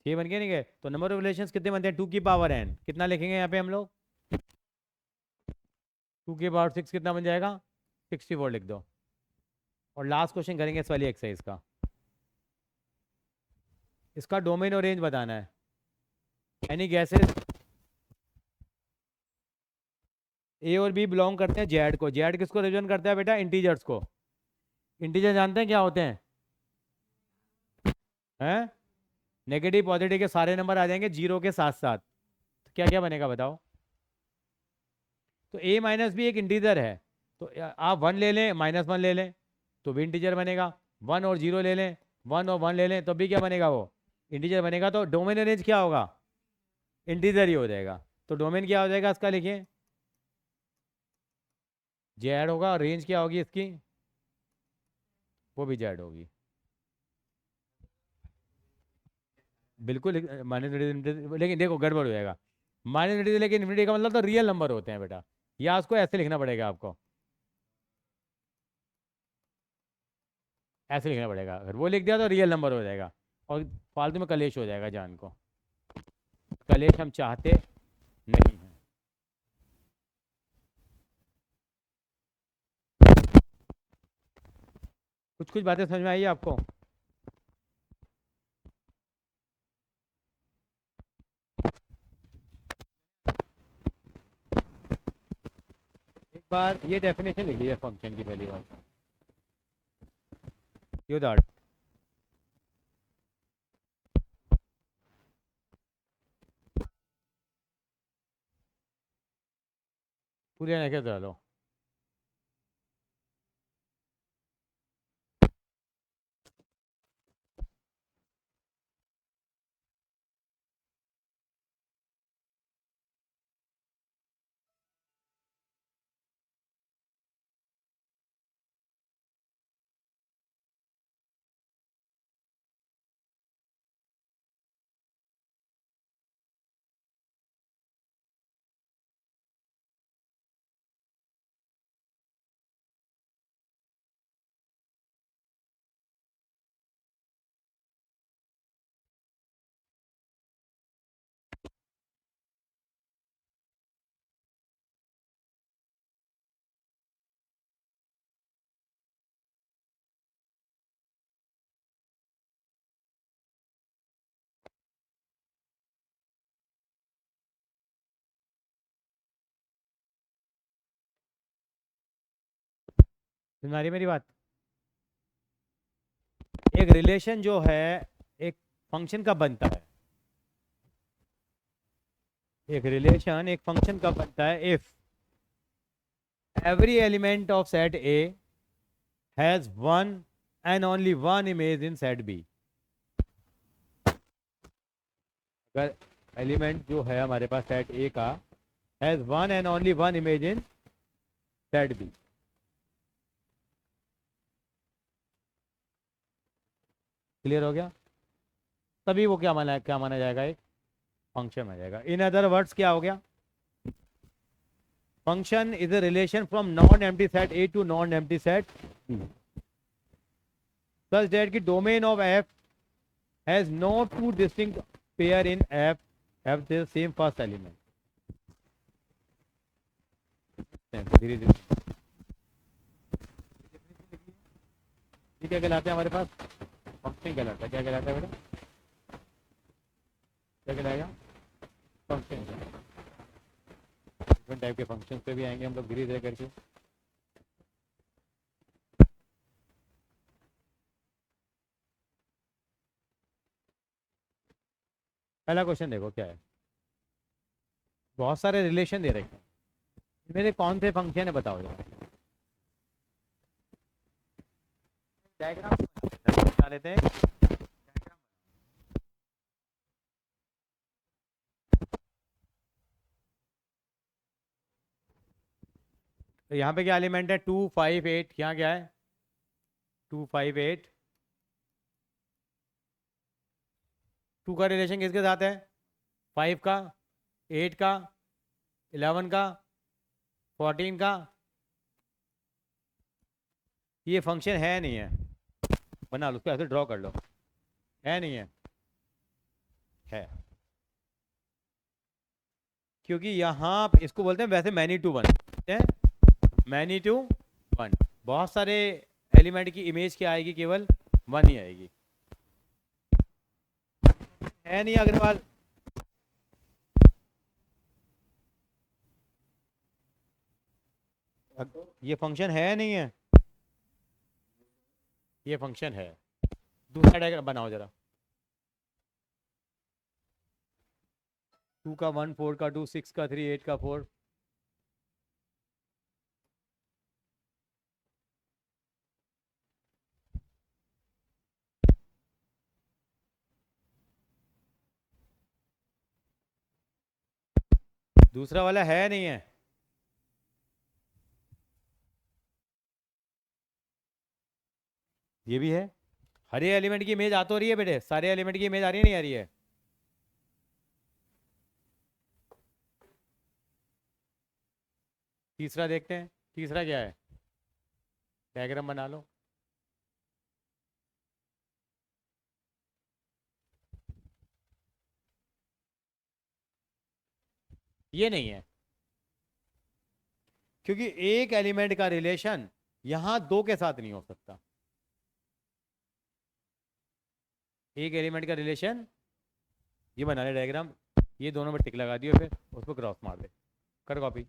6 बन गए नहीं गए। तो नंबर ऑफ रिलेशन कितने बनते हैं, 2 की पावर n, कितना लिखेंगे यहाँ पे हम लोग, 2 की पावर 6 कितना बन जाएगा, 64 लिख दो। और लास्ट क्वेश्चन करेंगे इस वाली एक्सरसाइज का, इसका डोमेन और रेंज बताना है। एनी गैसेस, ए और बी बिलोंग करते हैं जेड को। जेड किसको रिप्रेजेंट करता है बेटा, इंटीजर्स को। इंटीजर जानते हैं क्या होते हैं, हैं नेगेटिव पॉजिटिव के सारे नंबर आ जाएंगे जीरो के साथ साथ। तो क्या क्या बनेगा बताओ। तो ए माइनस बी एक इंटीजर है, तो आप 1 ले लें -1 ले लें तो भी इंटीजर बनेगा, 1 और 0 ले लें, 1 और 1 ले लें तो भी क्या बनेगा, वो इंटीजर बनेगा। तो डोमेन रेंज क्या होगा, इंटीजर ही हो जाएगा। तो डोमेन क्या हो जाएगा इसका, लिखिए जेड होगा, और रेंज क्या होगी इसकी, वो भी जेड होगी। बिल्कुल लेकिन देखो गड़बड़ हो जाएगा, -, लेकिन इन्फिनिटी का मतलब तो रियल नंबर होते हैं बेटा, या उसको ऐसे लिखना पड़ेगा आपको, ऐसे लिखना पड़ेगा। अगर वो लिख दिया तो रियल नंबर हो जाएगा, और फालतू में कलेश हो जाएगा जान को, कलेश हम चाहते नहीं हैं। कुछ कुछ बातें समझ में आई है आपको। एक बार ये डेफिनेशन लिख लीजिए फंक्शन की पहली बार, यो दाट पूरे लिखे डालो। तुम्हारी मेरी बात, एक रिलेशन जो है, एक फंक्शन कब बनता है, एक रिलेशन एक फंक्शन कब बनता है, if every element of set A has one and only one image in set B। अगर एलिमेंट जो है हमारे पास सेट A का has one and only one image in set B, clear हो गया, तभी वो क्या माना जाएगा, एक फंक्शन माना जाएगा। इन अदर वर्ड्स क्या हो गया, function is a relation from non empty set A to non empty set B such that the domain of F has no two distinct pair in F have the same first element। धीरे धीरे ये क्या कहलाता है हमारे पास, function कहलाता है, क्या कहलाता है बेटा, क्या कहलाएगा, फंक्शन। डिफरेंट टाइप के फंक्शन पे भी आएंगे हम लोग धीरे धीरे करके। पहला क्वेश्चन देखो क्या है, बहुत सारे रिलेशन दे रखे हैं, मेरे कौन से फंक्शन है बताओ जरा, डायग्राम बना लेते हैं। तो यहाँ पे क्या एलिमेंट है, 2 5 8, यहाँ क्या है 2 5 8, 2 का रिलेशन किसके साथ है, 5 का, 8 का, 11 का, 14 का। ये फंक्शन है नहीं है, बना लो उसको ऐसे ड्रॉ कर लो, है नहीं है क्योंकि यहाँ इसको बोलते हैं वैसे many to one, many to one, बहुत सारे एलिमेंट की इमेज क्या आएगी, केवल वन ही आएगी, है नहीं अग्रवाल। ये फंक्शन है नहीं है, ये फंक्शन है। दूसरा डायग्राम बनाओ जरा, 2 का 1 4 का 2 6 का 3 8 का 4, दूसरा वाला है नहीं है, ये भी है। हर एलिमेंट की इमेज आ तो रही है बेटे, सारे एलिमेंट की इमेज आ रही है नहीं आ रही है, तीसरा देखते हैं, तीसरा क्या है, डायग्राम बना लो। ये नहीं है क्योंकि एक एलिमेंट का रिलेशन यहां दो के साथ नहीं हो सकता, एक एलिमेंट का रिलेशन, ये बना ले डायग्राम, ये दोनों में टिक लगा दियो, फिर उस पर क्रॉस मार दे, कर कॉपी।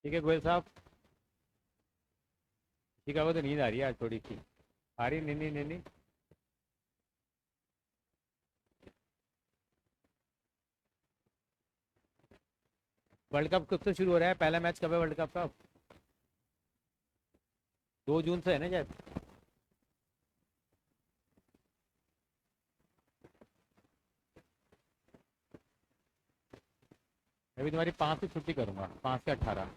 ठीक है गोयल साहब, ठीक है, वो तो नींद आ रही है आज थोड़ी सी, आ रही, नहीं नहीं नहीं नहीं, वर्ल्ड कप कब से शुरू हो रहा है, पहला मैच कब है वर्ल्ड कप का, 2 जून से है ना शायद। अभी तुम्हारी 5 से छुट्टी करूंगा, 5 से 18।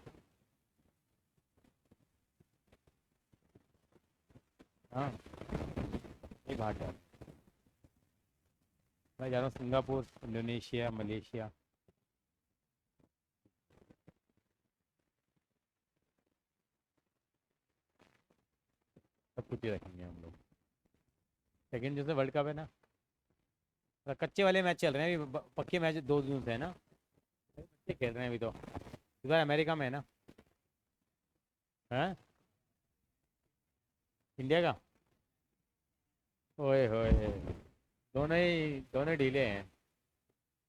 हाँ ये बाहर जा रहा हूँ। मैं जा रहा हूँ सिंगापुर, इंडोनेशिया, मलेशिया। तब कुछ ही रखेंगे हम लोग। सेकेंड जैसे वर्ल्ड कप है ना, तो कच्चे वाले मैच चल रहे हैं अभी, पक्के मैच 2 दिन से है ना, बच्चे खेल रहे हैं अभी तो। इस बार अमेरिका में है ना। हाँ, इंडिया का। ओए होए, दोनों ही ढीले हैं।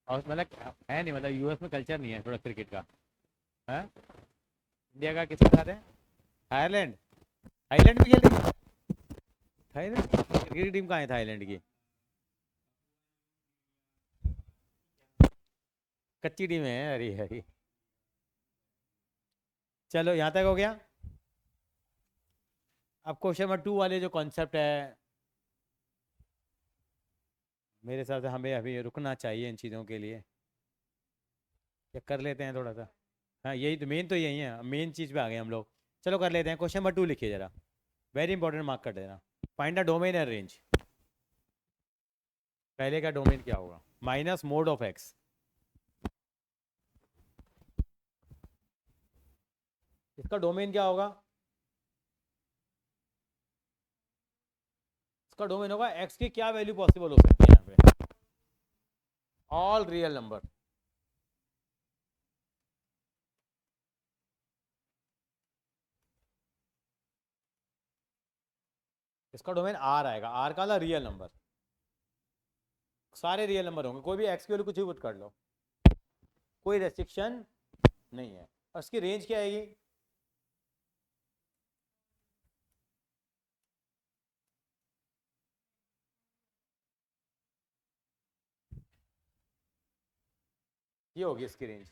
और मतलब है नहीं, मतलब यूएस में कल्चर नहीं है थोड़ा क्रिकेट का। हाँ, इंडिया का किसके साथ है? थाईलैंड। थाईलैंड में खेल रही है? थाईलैंड क्रिकेट की टीम कहाँ है थाईलैंड की? कच्ची टीम है, अरे हरी। चलो यहाँ तक हो गया। अब क्वेश्चन नंबर 2 वाले जो कॉन्सेप्ट है, मेरे हिसाब से हमें अभी रुकना चाहिए इन चीज़ों के लिए, या कर लेते हैं थोड़ा सा। हाँ, यही तो मेन, तो यही है, मेन चीज़ पे आ गए हम लोग। चलो कर लेते हैं। क्वेश्चन नंबर 2 लिखिए जरा, वेरी इंपॉर्टेंट, मार्क कर देना। Find the domain and range. पहले का डोमेन क्या होगा? Minus mode of x. इसका डोमेन क्या होगा? इसका डोमेन होगा एक्स की क्या वैल्यू पॉसिबल हो सकती है यहाँ पे? All real number. इसका डोमेन आर आएगा, आर का रियल नंबर, सारे रियल नंबर होंगे, कोई भी एक्स की वैल्यू कुछ भी पुट कर लो, कोई रेस्ट्रिक्शन नहीं है। और इसकी रेंज क्या आएगी? ये होगी इसकी रेंज।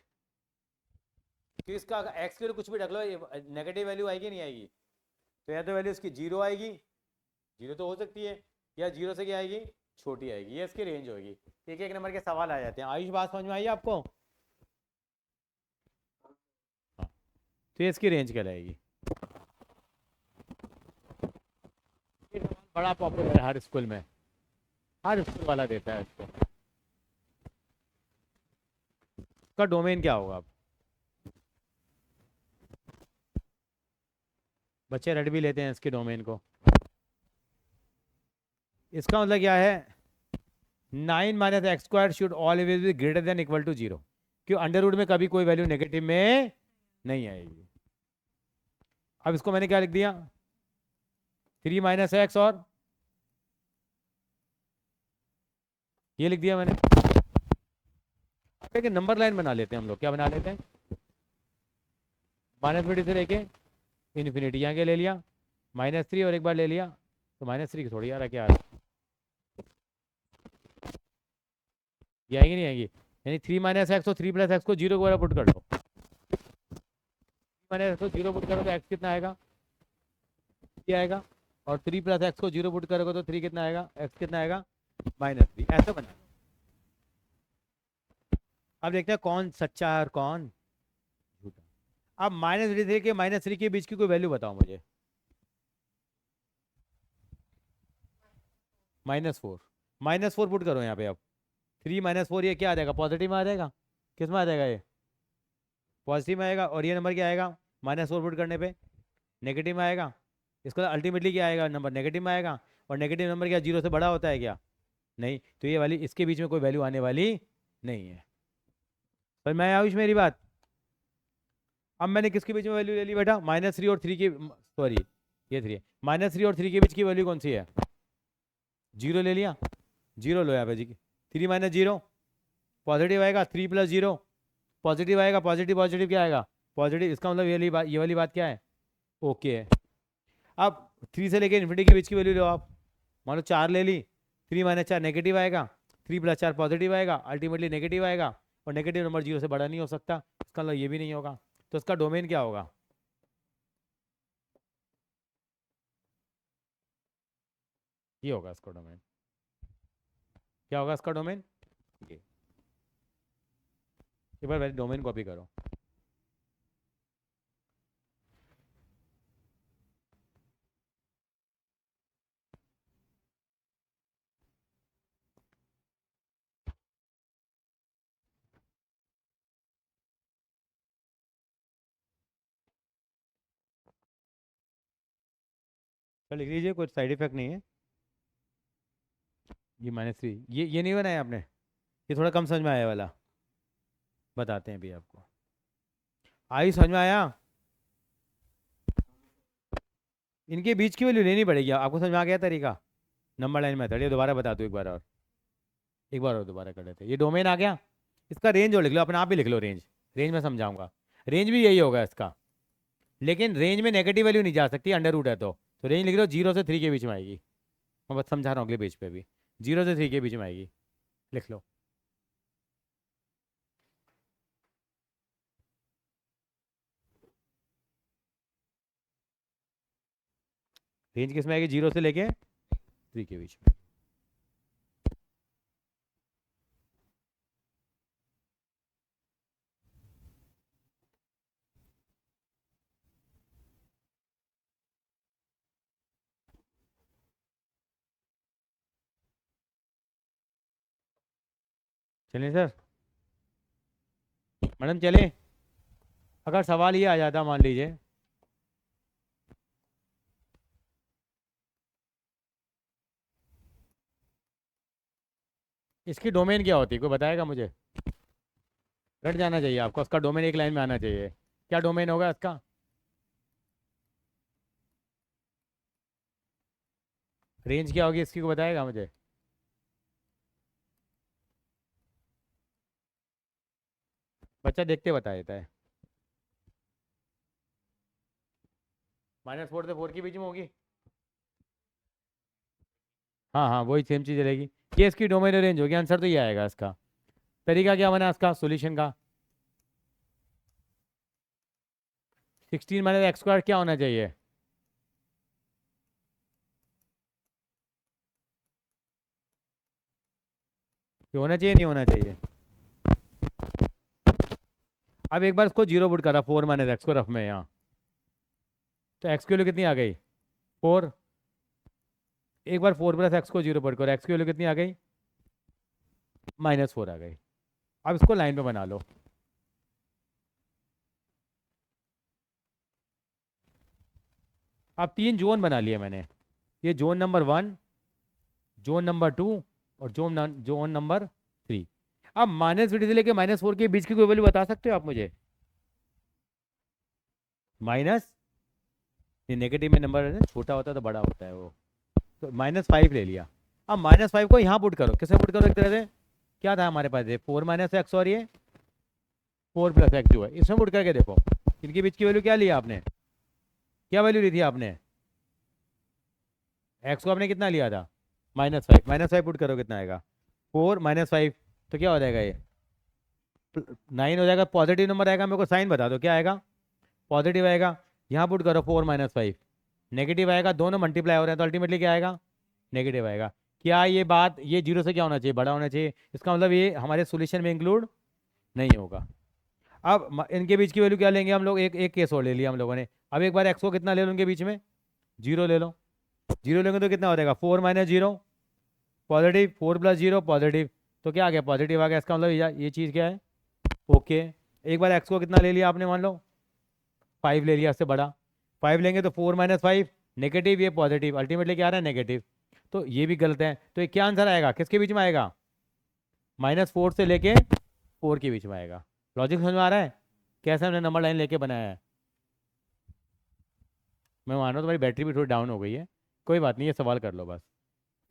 कि इसका एक्स की वैल्यू कुछ भी रख लो, नेगेटिव वैल्यू आएगी नहीं आएगी? तो या तो वैल्यू इसकी जीरो आएगी, जीरो तो हो सकती है, या जीरो से क्या आएगी, छोटी आएगी। ये इसकी रेंज होगी। एक एक नंबर के सवाल आ जाते हैं। आयुष, बात समझ में आई आपको? हाँ, तो ये इसकी रेंज कहलाएगी। ये सवाल बड़ा पॉपुलर है हर स्कूल में, हर स्कूल वाला देता है इसको। इसका डोमेन क्या होगा? अब बच्चे रट भी लेते हैं इसके डोमेन को। इसका मतलब क्या है? 9 - x² should always be greater than equal to 0। क्यों? अंडर रूट में कभी कोई वैल्यू नेगेटिव में नहीं आएगी। अब इसको मैंने क्या लिख दिया? 3 - x, और ये लिख दिया मैंने। एक नंबर लाइन बना लेते हैं हम लोग। क्या बना लेते हैं? -3 से लेके इन्फिनिटी यहाँ के ले लिया, -3 और एक बार ले लिया, तो -3 की थोड़ी आ रहा, क्या आ रहा है? ये आएगी नहीं आएगी? यानी 3 - x और 3 + x को 0 को पुट कर दो। 3 - x को 0 पुट करो तो x कितना आएगा? 3 आएगा। और 3 + x को 0 पुट करोगे तो 3 कितना आएगा? x कितना आएगा? -3। ऐसा बना। अब देखते हैं कौन सच्चा है और कौन झूठा। अब -3 के -3 के बीच की कोई वैल्यू बताओ मुझे। -4। -4 पुट करो यहाँ पे अब। 3 - 4 ये क्या आ जाएगा? पॉजिटिव में आ जाएगा। किस में आ जाएगा? ये पॉजिटिव में आएगा। और ये नंबर क्या आएगा -4 पुट करने पे? नेगेटिव में आएगा। इसका अल्टीमेटली क्या आएगा? नंबर नेगेटिव में आएगा। और नेगेटिव नंबर क्या 0 से बड़ा होता है क्या? नहीं। तो ये वाली इसके बीच में कोई वैल्यू आने वाली नहीं है। पर मैं आयुष, मेरी बात। अब मैंने किसके बीच में वैल्यू ले ली बेटा? -3 और 3 की, सॉरी ये 3 है। -3 और 3 के बीच की वैल्यू कौन सी है? 0 ले लिया। 0 लो यहाँ पे जी। 3 - 0 पॉजिटिव आएगा। 3 + 0 पॉजिटिव आएगा। पॉजिटिव पॉजिटिव क्या आएगा? पॉजिटिव। इसका मतलब ये वाली बात क्या है? ओके है। अब 3 से लेके इन्फिनिटी के बीच की वैल्यू लो आप। मान लो 4 ले ली। 3 - 4 नेगेटिव आएगा। 3 + 4 पॉजिटिव आएगा, अल्टीमेटली नेगेटिव आएगा। और नेगेटिव नंबर 0 से बड़ा नहीं हो सकता, इसका मतलब ये भी नहीं होगा। तो इसका डोमेन क्या होगा? ये होगा इसका डोमेन। क्या होगा इसका डोमेन? ये। एक बार डोमेन कॉपी करो। तो लिख लीजिए, कोई साइड इफेक्ट नहीं है। ये -3, ये नहीं बनाया आपने, ये थोड़ा कम समझ में आया वाला, बताते हैं भी आपको। आई समझ में आया? इनके बीच की वैल्यू लेनी पड़ेगी, आपको समझ में आ गया तरीका? नंबर लाइन मेथड, ये दोबारा बता दूँ एक बार और, एक बार और दोबारा कर लेते हैं। ये डोमेन आ गया, इसका रेंज और लिख लो, अपने आप ही लिख लो रेंज, रेंज में समझाऊंगा। रेंज भी यही होगा इसका, लेकिन रेंज में नेगेटिव वैल्यू नहीं जा सकती, अंडर रूट है तो रेंज लिख लो 0 से 3 के बीच में आएगी। मैं बस समझा रहा हूँ अगले पेज पे भी, 0 से 3 के बीच में आएगी, लिख लो। रेंज किस में आएगी? 0 से लेके 3 के बीच में। चलिए सर, मैडम चले। अगर सवाल ये आ जाता, मान लीजिए इसकी डोमेन क्या होती है, कोई बताएगा मुझे? रट जाना चाहिए आपको, उसका डोमेन एक लाइन में आना चाहिए। क्या डोमेन होगा इसका? रेंज क्या होगी इसकी, को बताएगा मुझे? बच्चा देखते बता देता है। -4 से 4 के बीच में होगी। हाँ हाँ, वही सेम चीज़ रहेगी। ये इसकी डोमेन रेंज होगी, आंसर तो ये आएगा इसका। तरीका क्या बना इसका सॉल्यूशन का? 16 माइनस एक्स स्क्वायर क्या होना चाहिए? ये होना चाहिए, नहीं होना चाहिए? अब एक बार इसको 0 पुट करा, 4 माइनस एक्स को रफ में यहाँ, तो एक्स की वैल्यू कितनी आ गई? 4। एक बार 4 प्लस एक्स को 0 पुट करो, एक्स की वैल्यू कितनी आ गई? -4 आ गई। अब इसको लाइन पे बना लो। अब 3 जोन बना लिए मैंने, ये जोन नंबर 1, जोन नंबर 2 और जोन नंबर 3। अब -3 से लेके -4 के बीच की कोई वैल्यू बता सकते हो आप मुझे? माइनस, ये नेगेटिव में नंबर है ना, छोटा होता है तो बड़ा होता है वो, तो -5 ले लिया। अब -5 को यहाँ पुट करो, किसमें पुट करो? एक तरह से क्या था हमारे पास, ये 4 माइनस एक्स और ये 4 प्लस एक्स जो है, इसमें पुट करके देखो इनके बीच की वैल्यू क्या लिया आपने, क्या वैल्यू ली थी आपने? एक्स को आपने कितना लिया था? -5, -5 पुट करो, कितना आएगा? 4 -5, तो क्या हो जाएगा? ये 9 हो जाएगा, पॉजिटिव नंबर आएगा। मेरे को साइन बता दो क्या आएगा? पॉजिटिव आएगा। यहाँ पुट करो 4 -5, नेगेटिव आएगा, दोनों मल्टीप्लाई हो रहे हैं तो अल्टीमेटली क्या आएगा? नेगेटिव आएगा। क्या ये बात, ये 0 से क्या होना चाहिए? बड़ा होना चाहिए। इसका मतलब ये हमारे सोल्यूशन में इंक्लूड नहीं होगा। अब इनके बीच की वैल्यू क्या लेंगे हम लोग? एक एक केस और ले लिया हम लोगों ने। अब एक बार एक्स को कितना ले लो इनके बीच में? 0 ले लो। 0 लेंगे तो कितना हो जाएगा? 4 - 0 पॉजिटिव, 4 + 0 पॉजिटिव, तो क्या आ गया? पॉजिटिव आ गया। इसका मतलब ये चीज़ क्या है? ओके। एक बार एक्स को कितना ले लिया आपने? मान लो 5 ले लिया, इससे बड़ा 5 लेंगे तो 4 - 5 नेगेटिव, ये पॉजिटिव, अल्टीमेटली क्या आ रहा है? नेगेटिव। तो ये भी गलत है, तो ये क्या आंसर आएगा? किसके बीच में आएगा? -4 से लेके 4 के बीच में आएगा। लॉजिक समझ में आ रहा है कैसे हमने नंबर लाइन लेके बनाया है? मैं मान रहा हूँ तुम्हारी बैटरी भी थोड़ी डाउन हो गई है, कोई बात नहीं, ये सवाल कर लो बस।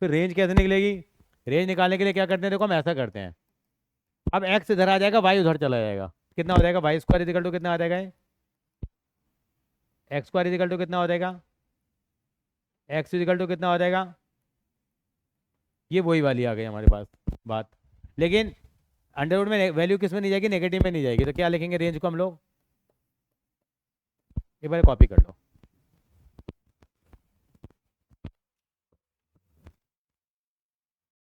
फिर रेंज कैसे निकलेगी? रेंज निकालने के लिए क्या करते हैं, देखो हम ऐसा करते हैं। अब एक्स इधर आ जाएगा, वाई उधर चला जाएगा, कितना हो जाएगा? y² = कितना आ जाएगा? x² = कितना हो जाएगा? x = कितना हो जाएगा? ये वही वाली आ गई हमारे पास बात। लेकिन अंडरवुड में वैल्यू किस में नहीं जाएगी? नेगेटिव में नहीं जाएगी। तो क्या लिखेंगे रेंज को हम लोग? एक बार कॉपी कर लो।